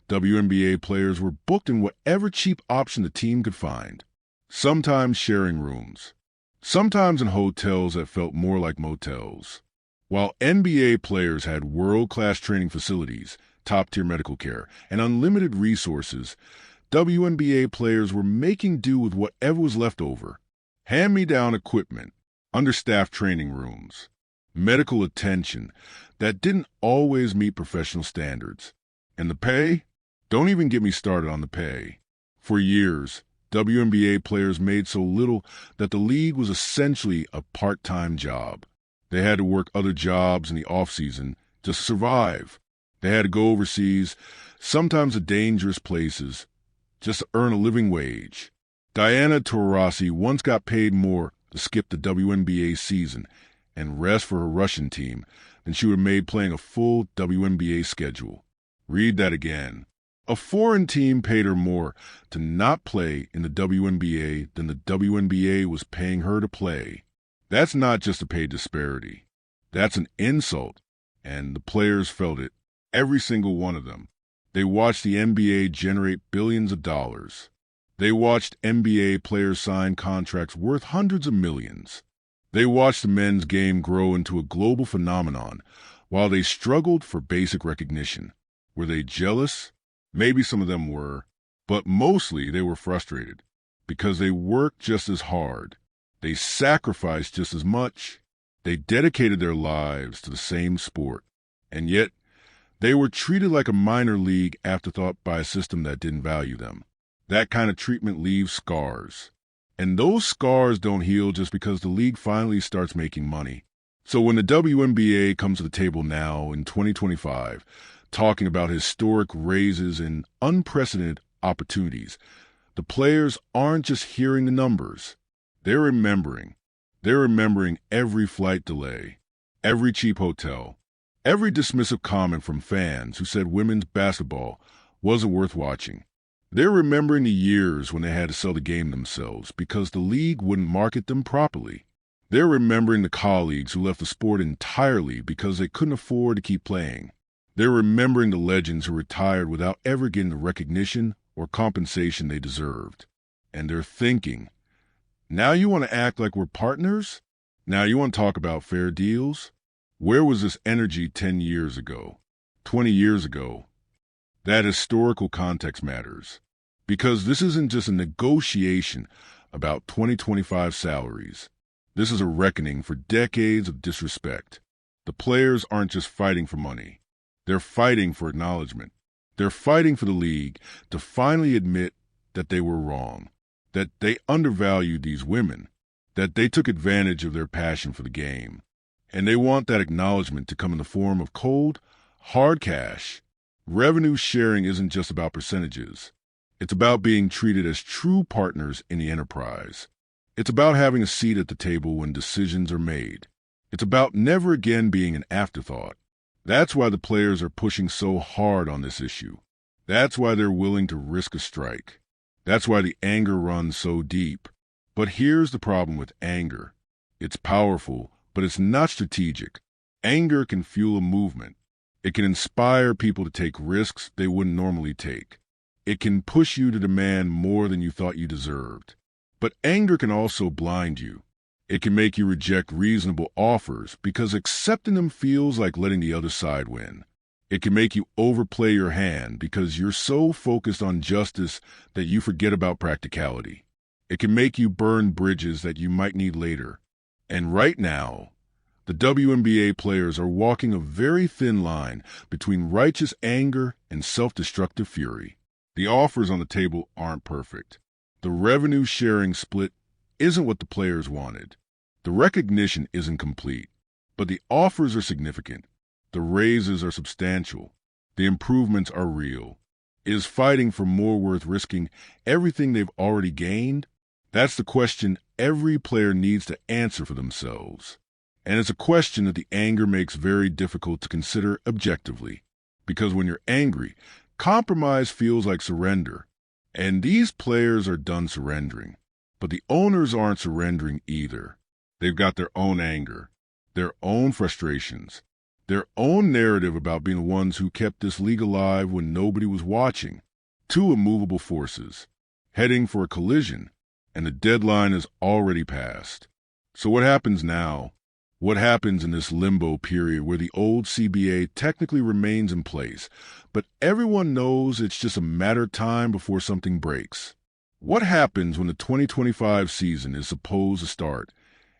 WNBA players were booked in whatever cheap option the team could find, sometimes sharing rooms, sometimes in hotels that felt more like motels. While NBA players had world-class training facilities, top-tier medical care, and unlimited resources, WNBA players were making do with whatever was left over. Hand-me-down equipment, understaffed training rooms, medical attention that didn't always meet professional standards. And the pay? Don't even get me started on the pay. For years, WNBA players made so little that the league was essentially a part-time job. They had to work other jobs in the off-season to survive. They had to go overseas, sometimes to dangerous places, just to earn a living wage. Diana Taurasi once got paid more to skip the WNBA season and rest for her Russian team than she would have made playing a full WNBA schedule. Read that again. A foreign team paid her more to not play in the WNBA than the WNBA was paying her to play. That's not just a pay disparity. That's an insult, and the players felt it, every single one of them. They watched the NBA generate billions of dollars. They watched NBA players sign contracts worth hundreds of millions. They watched the men's game grow into a global phenomenon while they struggled for basic recognition. Were they jealous? Maybe some of them were, but mostly they were frustrated because they worked just as hard. They sacrificed just as much. They dedicated their lives to the same sport. And yet, they were treated like a minor league afterthought by a system that didn't value them. That kind of treatment leaves scars. And those scars don't heal just because the league finally starts making money. So when the WNBA comes to the table now in 2025, talking about historic raises and unprecedented opportunities, the players aren't just hearing the numbers. They're remembering. They're remembering every flight delay, every cheap hotel, every dismissive comment from fans who said women's basketball wasn't worth watching. They're remembering the years when they had to sell the game themselves because the league wouldn't market them properly. They're remembering the colleagues who left the sport entirely because they couldn't afford to keep playing. They're remembering the legends who retired without ever getting the recognition or compensation they deserved. And they're thinking, now you want to act like we're partners? Now you want to talk about fair deals? Where was this energy 10 years ago, 20 years ago? That historical context matters, because this isn't just a negotiation about 2025 salaries. This is a reckoning for decades of disrespect. The players aren't just fighting for money. They're fighting for acknowledgement. They're fighting for the league to finally admit that they were wrong, that they undervalued these women, that they took advantage of their passion for the game. And they want that acknowledgement to come in the form of cold, hard cash. Revenue sharing isn't just about percentages. It's about being treated as true partners in the enterprise. It's about having a seat at the table when decisions are made. It's about never again being an afterthought. That's why the players are pushing so hard on this issue. That's why they're willing to risk a strike. That's why the anger runs so deep. But here's the problem with anger. It's powerful, but it's not strategic. Anger can fuel a movement. It can inspire people to take risks they wouldn't normally take. It can push you to demand more than you thought you deserved. But anger can also blind you. It can make you reject reasonable offers because accepting them feels like letting the other side win. It can make you overplay your hand because you're so focused on justice that you forget about practicality. It can make you burn bridges that you might need later. And right now, the WNBA players are walking a very thin line between righteous anger and self-destructive fury. The offers on the table aren't perfect. The revenue sharing split isn't what the players wanted. The recognition isn't complete, but the offers are significant. The raises are substantial. The improvements are real. Is fighting for more worth risking everything they've already gained? That's the question every player needs to answer for themselves. And it's a question that the anger makes very difficult to consider objectively. Because when you're angry, compromise feels like surrender. And these players are done surrendering. But the owners aren't surrendering either. They've got their own anger, their own frustrations, their own narrative about being the ones who kept this league alive when nobody was watching. Two immovable forces, heading for a collision, and the deadline is already passed. So what happens now? What happens in this limbo period where the old CBA technically remains in place, but everyone knows it's just a matter of time before something breaks? What happens when the 2025 season is supposed to start,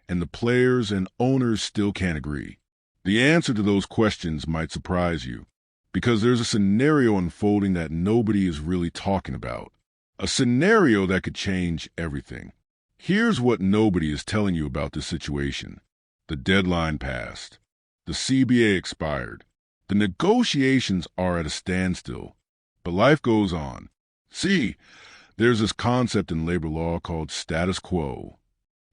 and the players and owners still can't agree? The answer to those questions might surprise you, because there's a scenario unfolding that nobody is really talking about. A scenario that could change everything. Here's what nobody is telling you about this situation. The deadline passed. The CBA expired. The negotiations are at a standstill. But life goes on. See, there's this concept in labor law called status quo,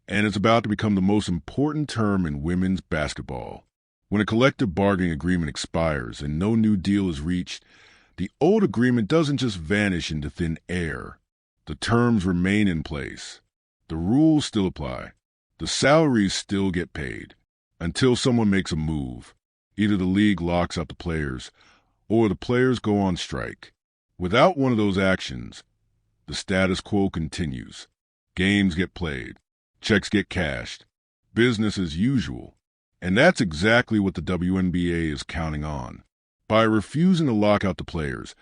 and it's about to become the most important term in women's basketball. When a collective bargaining agreement expires and no new deal is reached, the old agreement doesn't just vanish into thin air. The terms remain in place. The rules still apply. The salaries still get paid until someone makes a move. Either the league locks out the players or the players go on strike. Without one of those actions, the status quo continues. Games get played. Checks get cashed. Business as usual. And that's exactly what the WNBA is counting on. By refusing to lock out the players,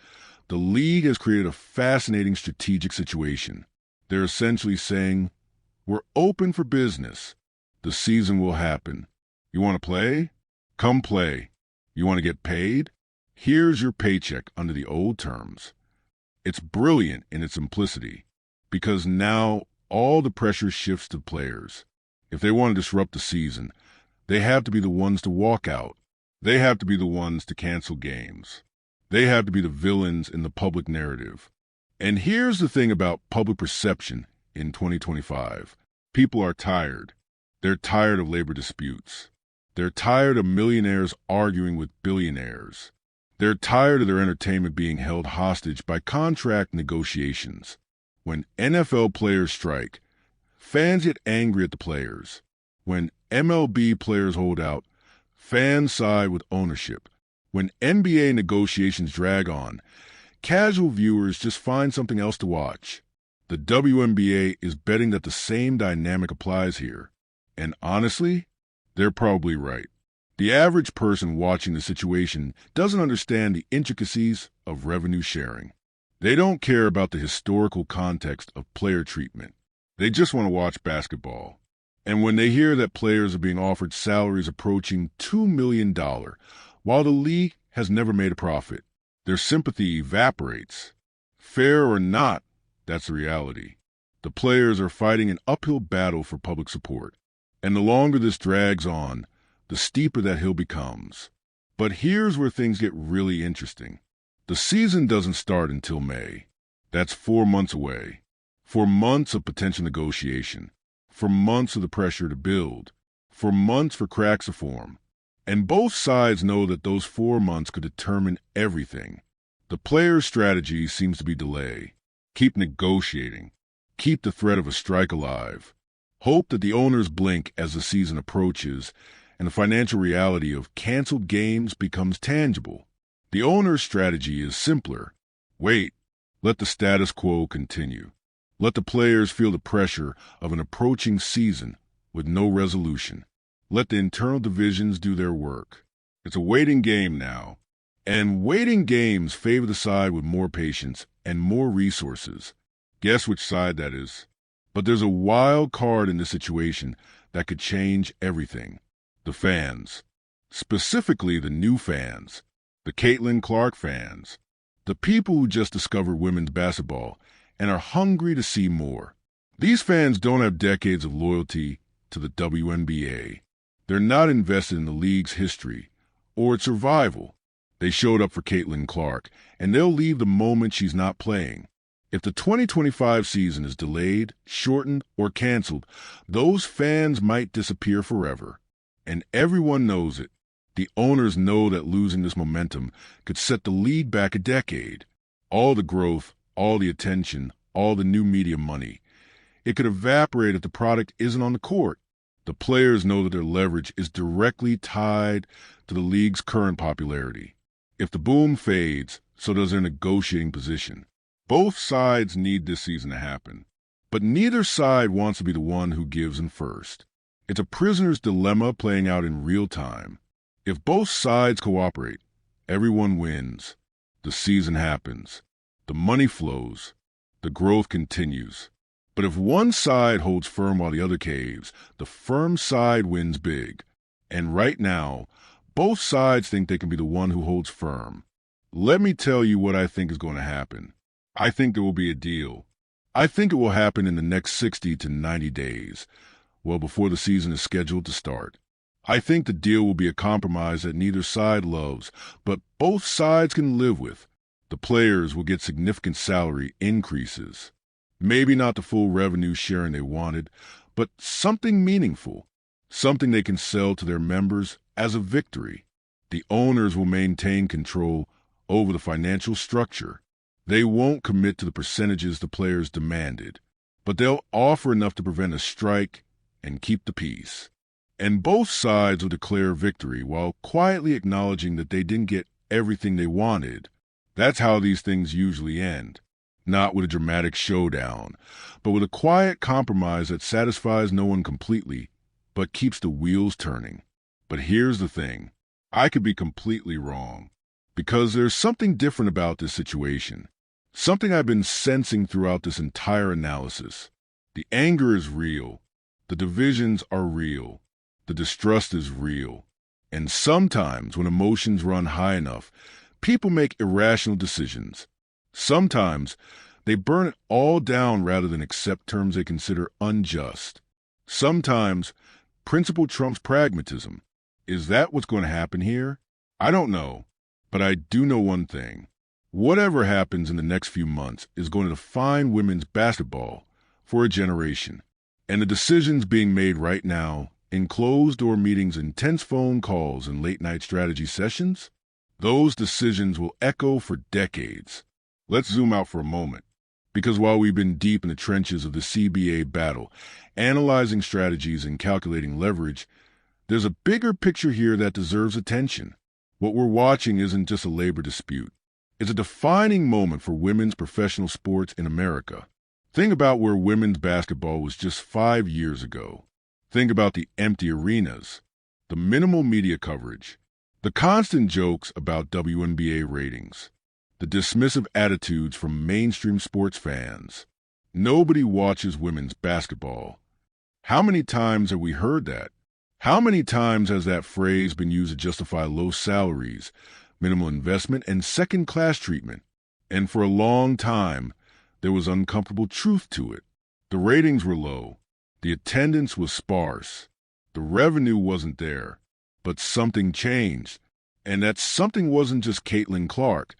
the league has created a fascinating strategic situation. They're essentially saying, we're open for business. The season will happen. You want to play? Come play. You want to get paid? Here's your paycheck under the old terms. It's brilliant in its simplicity, because now all the pressure shifts to players. If they want to disrupt the season, they have to be the ones to walk out. They have to be the ones to cancel games. They have to be the villains in the public narrative. And here's the thing about public perception in 2025. People are tired. They're tired of labor disputes. They're tired of millionaires arguing with billionaires. They're tired of their entertainment being held hostage by contract negotiations. When NFL players strike, fans get angry at the players. When MLB players hold out, fans side with ownership. When NBA negotiations drag on, casual viewers just find something else to watch. The WNBA is betting that the same dynamic applies here. And honestly, they're probably right. The average person watching the situation doesn't understand the intricacies of revenue sharing. They don't care about the historical context of player treatment. They just want to watch basketball. And when they hear that players are being offered salaries approaching $2 million, while the league has never made a profit, their sympathy evaporates. Fair or not, that's the reality. The players are fighting an uphill battle for public support. And the longer this drags on, the steeper that hill becomes. But here's where things get really interesting. The season doesn't start until May. That's 4 months away. 4 months of potential negotiation. For months of the pressure to build. For months for cracks to form. And both sides know that those 4 months could determine everything. The players' strategy seems to be delay. Keep negotiating. Keep the threat of a strike alive. Hope that the owners blink as the season approaches and the financial reality of canceled games becomes tangible. The owner's strategy is simpler. Wait. Let the status quo continue. Let the players feel the pressure of an approaching season with no resolution. Let the internal divisions do their work. It's a waiting game now. And waiting games favor the side with more patience and more resources. Guess which side that is. But there's a wild card in this situation that could change everything. The fans. Specifically the new fans. The Caitlin Clark fans. The people who just discovered women's basketball and are hungry to see more. These fans don't have decades of loyalty to the WNBA. They're not invested in the league's history or it's survival. They showed up for Caitlin Clark, and they'll leave the moment she's not playing. If the 2025 season is delayed, shortened, or canceled, those fans might disappear forever. And everyone knows it. The owners know that losing this momentum could set the league back a decade. All the growth, all the attention, all the new media money. It could evaporate if the product isn't on the court. The players know that their leverage is directly tied to the league's current popularity. If the boom fades, so does their negotiating position. Both sides need this season to happen, but neither side wants to be the one who gives in first. It's a prisoner's dilemma playing out in real time. If both sides cooperate, everyone wins. The season happens. The money flows. The growth continues. But if one side holds firm while the other caves, the firm side wins big. And right now, both sides think they can be the one who holds firm. Let me tell you what I think is going to happen. I think there will be a deal. I think it will happen in the next 60 to 90 days, well before the season is scheduled to start. I think the deal will be a compromise that neither side loves, but both sides can live with. The players will get significant salary increases. Maybe not the full revenue sharing they wanted, but something meaningful, something they can sell to their members as a victory. The owners will maintain control over the financial structure. They won't commit to the percentages the players demanded, but they'll offer enough to prevent a strike and keep the peace. And both sides will declare victory while quietly acknowledging that they didn't get everything they wanted. That's how these things usually end. Not with a dramatic showdown, but with a quiet compromise that satisfies no one completely, but keeps the wheels turning. But here's the thing. I could be completely wrong, because there's something different about this situation. Something I've been sensing throughout this entire analysis. The anger is real. The divisions are real. The distrust is real. And sometimes when emotions run high enough, people make irrational decisions. Sometimes they burn it all down rather than accept terms they consider unjust. Sometimes principle trumps pragmatism. Is that what's going to happen here? I don't know, but I do know one thing. Whatever happens in the next few months is going to define women's basketball for a generation. And the decisions being made right now, in closed-door meetings, intense phone calls, and late-night strategy sessions, those decisions will echo for decades. Let's zoom out for a moment, because while we've been deep in the trenches of the CBA battle, analyzing strategies and calculating leverage, there's a bigger picture here that deserves attention. What we're watching isn't just a labor dispute. It's a defining moment for women's professional sports in America. Think about where women's basketball was just 5 years ago. Think about the empty arenas, the minimal media coverage, the constant jokes about WNBA ratings, the dismissive attitudes from mainstream sports fans. Nobody watches women's basketball. How many times have we heard that? How many times has that phrase been used to justify low salaries, minimal investment, and second-class treatment? And for a long time, there was uncomfortable truth to it. The ratings were low. The attendance was sparse. The revenue wasn't there. But something changed. And that something wasn't just Caitlin Clark,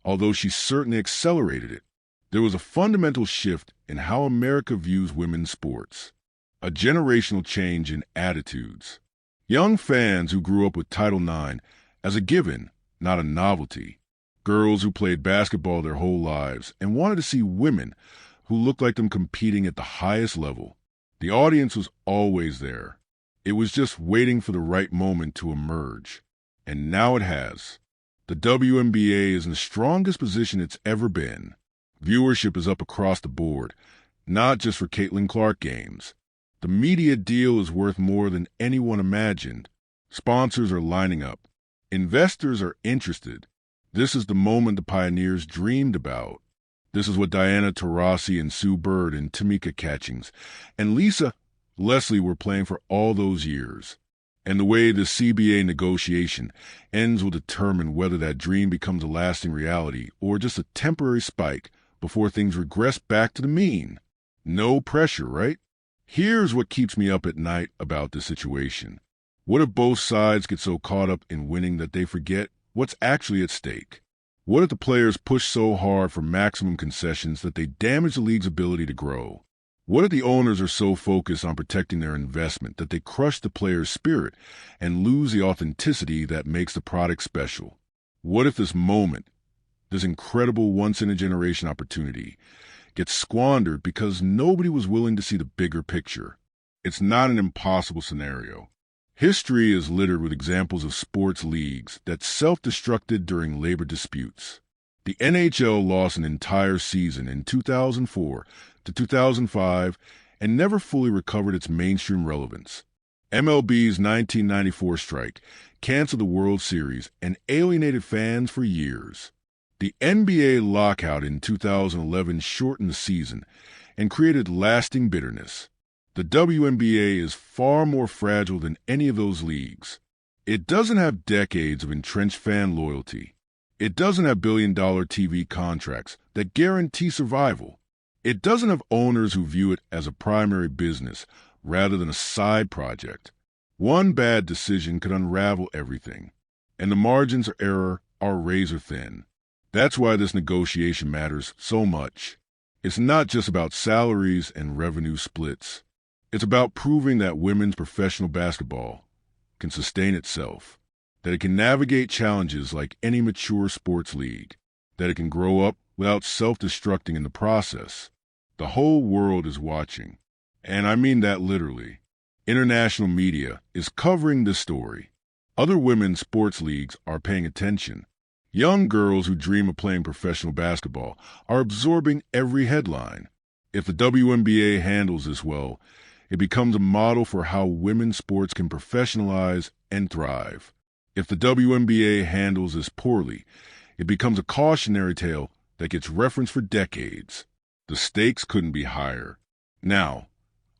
although she certainly accelerated it. There was a fundamental shift in how America views women's sports. A generational change in attitudes. Young fans who grew up with Title IX as a given, not a novelty. Girls who played basketball their whole lives and wanted to see women who looked like them competing at the highest level. The audience was always there. It was just waiting for the right moment to emerge. And now it has. The WNBA is in the strongest position it's ever been. Viewership is up across the board, not just for Caitlin Clark games. The media deal is worth more than anyone imagined. Sponsors are lining up. Investors are interested. This is the moment the pioneers dreamed about. This is what Diana Taurasi and Sue Bird and Tamika Catchings and Lisa Leslie were playing for all those years. And the way the CBA negotiation ends will determine whether that dream becomes a lasting reality or just a temporary spike before things regress back to the mean. No pressure, right? Here's what keeps me up at night about this situation. What if both sides get so caught up in winning that they forget what's actually at stake? What if the players push so hard for maximum concessions that they damage the league's ability to grow? What if the owners are so focused on protecting their investment that they crush the player's spirit and lose the authenticity that makes the product special? What if this moment, this incredible once-in-a-generation opportunity, gets squandered because nobody was willing to see the bigger picture? It's not an impossible scenario. History is littered with examples of sports leagues that self-destructed during labor disputes. The NHL lost an entire season in 2004 to 2005 and never fully recovered its mainstream relevance. MLB's 1994 strike canceled the World Series and alienated fans for years. The NBA lockout in 2011 shortened the season and created lasting bitterness. The WNBA is far more fragile than any of those leagues. It doesn't have decades of entrenched fan loyalty. It doesn't have billion-dollar TV contracts that guarantee survival. It doesn't have owners who view it as a primary business rather than a side project. One bad decision could unravel everything, and the margins of error are razor thin. That's why this negotiation matters so much. It's not just about salaries and revenue splits. It's about proving that women's professional basketball can sustain itself, that it can navigate challenges like any mature sports league, that it can grow up without self-destructing in the process. The whole world is watching, and I mean that literally. International media is covering this story. Other women's sports leagues are paying attention. Young girls who dream of playing professional basketball are absorbing every headline. If the WNBA handles this well, it becomes a model for how women's sports can professionalize and thrive. If the WNBA handles this poorly, it becomes a cautionary tale that gets referenced for decades. The stakes couldn't be higher. Now,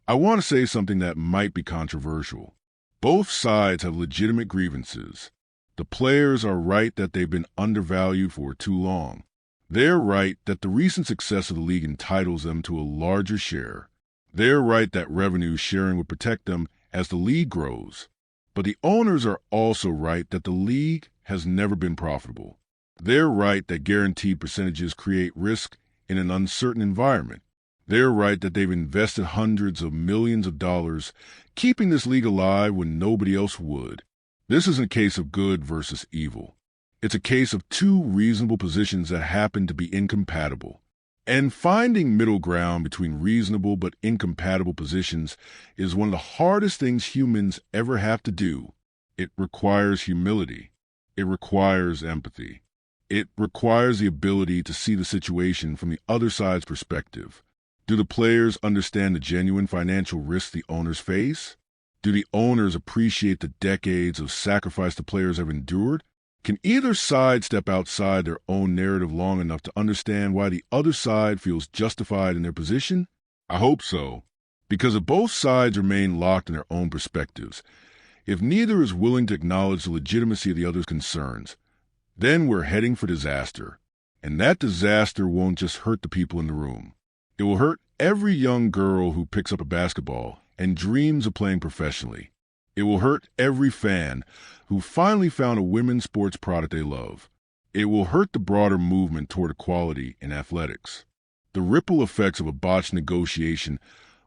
I want to say something that might be controversial. Both sides have legitimate grievances. The players are right that they've been undervalued for too long. They're right that the recent success of the league entitles them to a larger share. They're right that revenue sharing would protect them as the league grows. But the owners are also right that the league has never been profitable. They're right that guaranteed percentages create risk in an uncertain environment. They're right that they've invested hundreds of millions of dollars keeping this league alive when nobody else would. This isn't a case of good versus evil. It's a case of two reasonable positions that happen to be incompatible. And finding middle ground between reasonable but incompatible positions is one of the hardest things humans ever have to do. It requires humility. It requires empathy. It requires the ability to see the situation from the other side's perspective. Do the players understand the genuine financial risks the owners face? Do the owners appreciate the decades of sacrifice the players have endured? Can either side step outside their own narrative long enough to understand why the other side feels justified in their position? I hope so, because if both sides remain locked in their own perspectives, if neither is willing to acknowledge the legitimacy of the other's concerns, then we're heading for disaster. And that disaster won't just hurt the people in the room. It will hurt every young girl who picks up a basketball and dreams of playing professionally. It will hurt every fan who finally found a women's sports product they love. It will hurt the broader movement toward equality in athletics. The ripple effects of a botched negotiation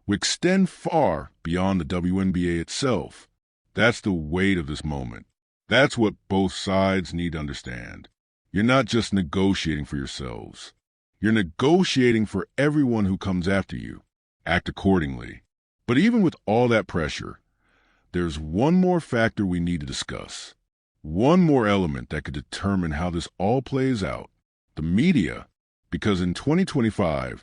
will extend far beyond the WNBA itself. That's the weight of this moment. That's what both sides need to understand. You're not just negotiating for yourselves. You're negotiating for everyone who comes after you. Act accordingly. But even with all that pressure, there's one more factor we need to discuss. One more element that could determine how this all plays out. The media. Because in 2025,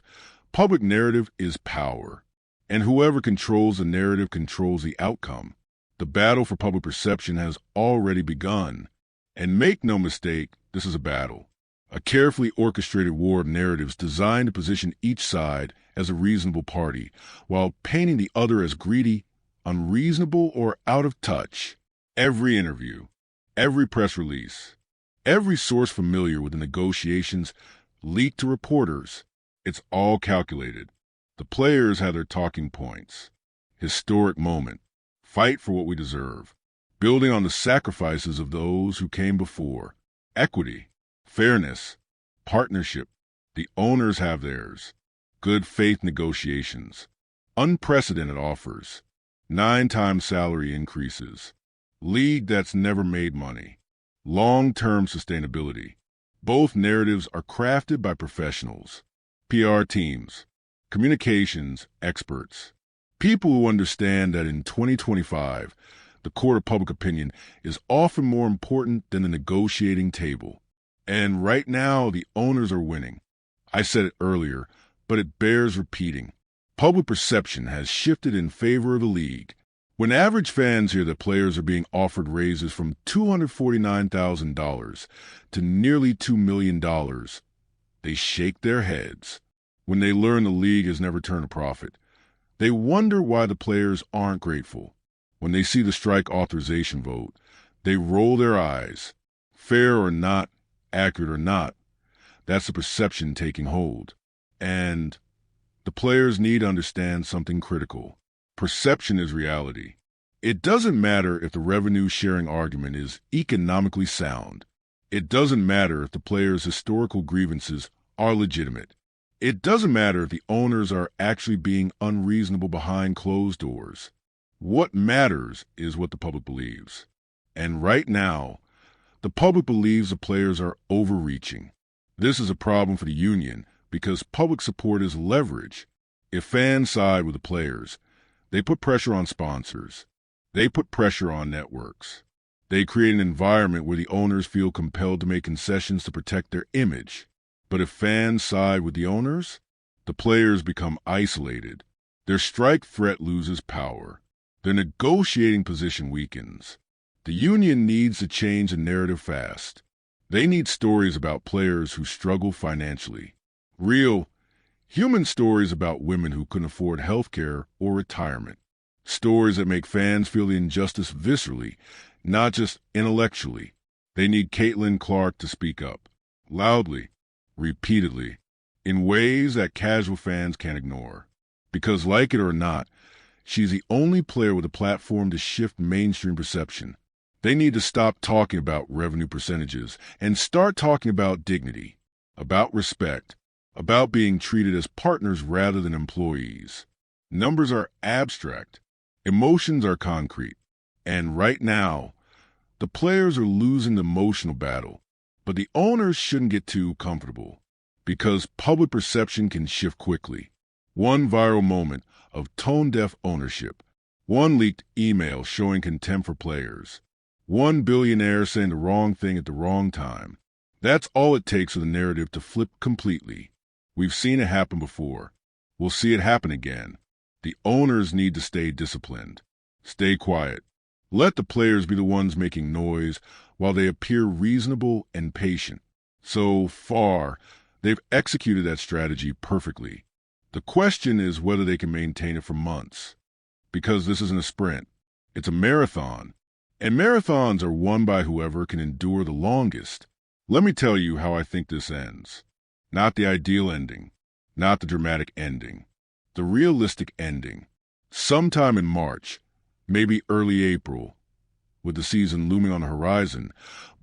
public narrative is power. And whoever controls the narrative controls the outcome. The battle for public perception has already begun. And make no mistake, this is a battle. A carefully orchestrated war of narratives designed to position each side as a reasonable party, while painting the other as greedy, unreasonable, or out of touch. Every interview, every press release, every source familiar with the negotiations leaked to reporters. It's all calculated. The players have their talking points. Historic moment. Fight for what we deserve. building on the sacrifices of those who came before. Equity, fairness, partnership. The owners have theirs. Good faith negotiations. Unprecedented offers. 9-time salary increases. League that's never made money. Long-term sustainability. Both narratives are crafted by professionals, PR teams, communications experts, people who understand that in 2025, the court of public opinion is often more important than the negotiating table. And right now, the owners are winning. I said it earlier, but it bears repeating. Public perception has shifted in favor of the league. When average fans hear that players are being offered raises from $249,000 to nearly $2 million, they shake their heads. When they learn the league has never turned a profit, they wonder why the players aren't grateful. When they see the strike authorization vote, they roll their eyes. Fair or not, accurate or not, that's the perception taking hold. And the players need to understand something critical. Perception is reality. It doesn't matter if the revenue-sharing argument is economically sound. It doesn't matter if the players' historical grievances are legitimate. It doesn't matter if the owners are actually being unreasonable behind closed doors. What matters is what the public believes. And right now, the public believes the players are overreaching. This is a problem for the union because public support is leverage. If fans side with the players, they put pressure on sponsors. They put pressure on networks. They create an environment where the owners feel compelled to make concessions to protect their image. But if fans side with the owners, the players become isolated. Their strike threat loses power. Their negotiating position weakens. The union needs to change the narrative fast. They need stories about players who struggle financially. Real, human stories about women who couldn't afford health care or retirement. Stories that make fans feel the injustice viscerally, not just intellectually. They need Caitlin Clark to speak up, loudly, repeatedly, in ways that casual fans can't ignore. Because like it or not, she's the only player with a platform to shift mainstream perception. They need to stop talking about revenue percentages and start talking about dignity, about respect, about being treated as partners rather than employees. Numbers are abstract. Emotions are concrete. And right now, the players are losing the emotional battle. But the owners shouldn't get too comfortable, because public perception can shift quickly. One viral moment of tone-deaf ownership, one leaked email showing contempt for players, one billionaire saying the wrong thing at the wrong time. That's all it takes for the narrative to flip completely. We've seen it happen before. We'll see it happen again. The owners need to stay disciplined. Stay quiet. Let the players be the ones making noise while they appear reasonable and patient. So far, they've executed that strategy perfectly. The question is whether they can maintain it for months. Because this isn't a sprint. It's a marathon. And marathons are won by whoever can endure the longest. Let me tell you how I think this ends. Not the ideal ending. Not the dramatic ending. The realistic ending. Sometime in March, maybe early April, with the season looming on the horizon,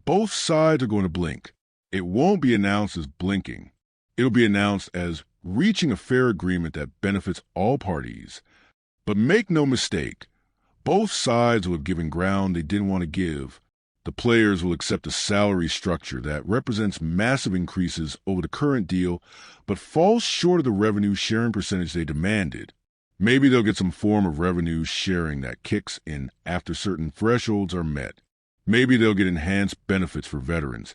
both sides are going to blink. It won't be announced as blinking. It'll be announced as reaching a fair agreement that benefits all parties. But make no mistake, both sides will have given ground they didn't want to give. The players will accept a salary structure that represents massive increases over the current deal, but falls short of the revenue sharing percentage they demanded. Maybe they'll get some form of revenue sharing that kicks in after certain thresholds are met. Maybe they'll get enhanced benefits for veterans,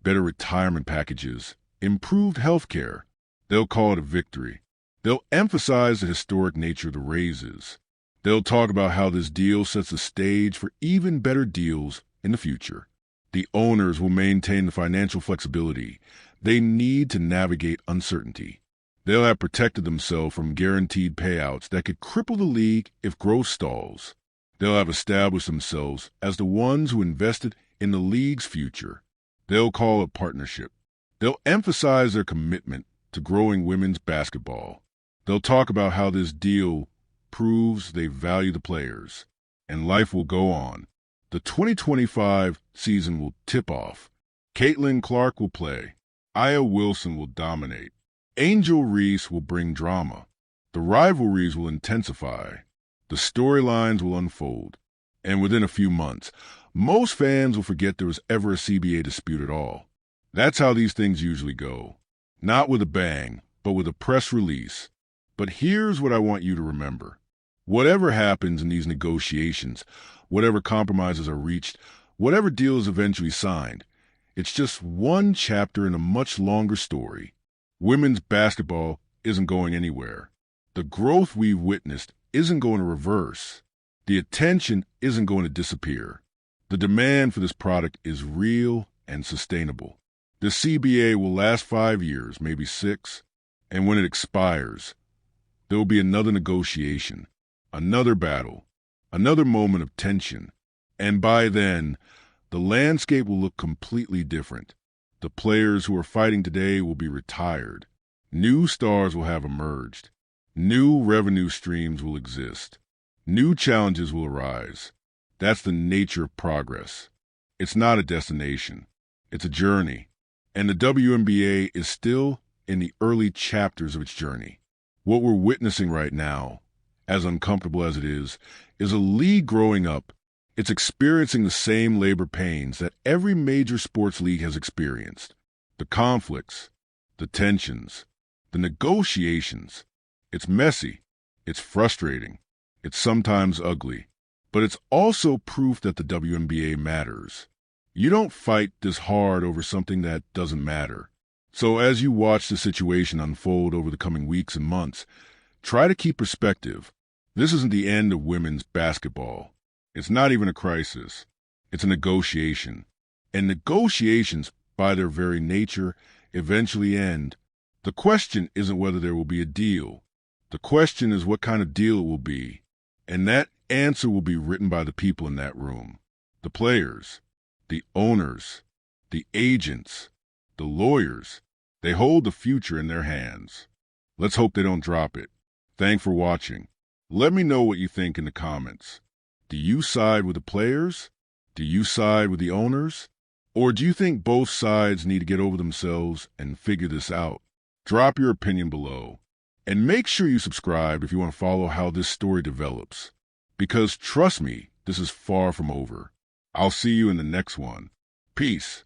better retirement packages, improved health care. They'll call it a victory. They'll emphasize the historic nature of the raises. They'll talk about how this deal sets the stage for even better deals in the future. The owners will maintain the financial flexibility they need to navigate uncertainty. They'll have protected themselves from guaranteed payouts that could cripple the league if growth stalls. They'll have established themselves as the ones who invested in the league's future. They'll call it partnership. They'll emphasize their commitment to growing women's basketball. They'll talk about how this deal proves they value the players. And life will go on. The 2025 season will tip off. Caitlin Clark will play. Aya Wilson will dominate. Angel Reese will bring drama. The rivalries will intensify. The storylines will unfold. And within a few months, most fans will forget there was ever a CBA dispute at all. That's how these things usually go. Not with a bang, but with a press release. But here's what I want you to remember. Whatever happens in these negotiations, whatever compromises are reached, whatever deal is eventually signed, it's just one chapter in a much longer story. Women's basketball isn't going anywhere. The growth we've witnessed isn't going to reverse. The attention isn't going to disappear. The demand for this product is real and sustainable. The CBA will last 5 years, maybe 6, and when it expires, there will be another negotiation, another battle, another moment of tension, and by then, the landscape will look completely different. The players who are fighting today will be retired. New stars will have emerged. New revenue streams will exist. New challenges will arise. That's the nature of progress. It's not a destination. It's a journey. And the WNBA is still in the early chapters of its journey. What we're witnessing right now, as uncomfortable as it is a league growing up. It's experiencing the same labor pains that every major sports league has experienced. The conflicts, the tensions, the negotiations. It's messy. It's frustrating. It's sometimes ugly. But it's also proof that the WNBA matters. You don't fight this hard over something that doesn't matter. So as you watch the situation unfold over the coming weeks and months, try to keep perspective. This isn't the end of women's basketball. It's not even a crisis. It's a negotiation. And negotiations, by their very nature, eventually end. The question isn't whether there will be a deal. The question is what kind of deal it will be. And that answer will be written by the people in that room. The players, the owners, the agents, the lawyers. They hold the future in their hands. Let's hope they don't drop it. Thanks for watching. Let me know what you think in the comments. Do you side with the players? Do you side with the owners? Or do you think both sides need to get over themselves and figure this out? Drop your opinion below. And make sure you subscribe if you want to follow how this story develops. Because trust me, this is far from over. I'll see you in the next one. Peace.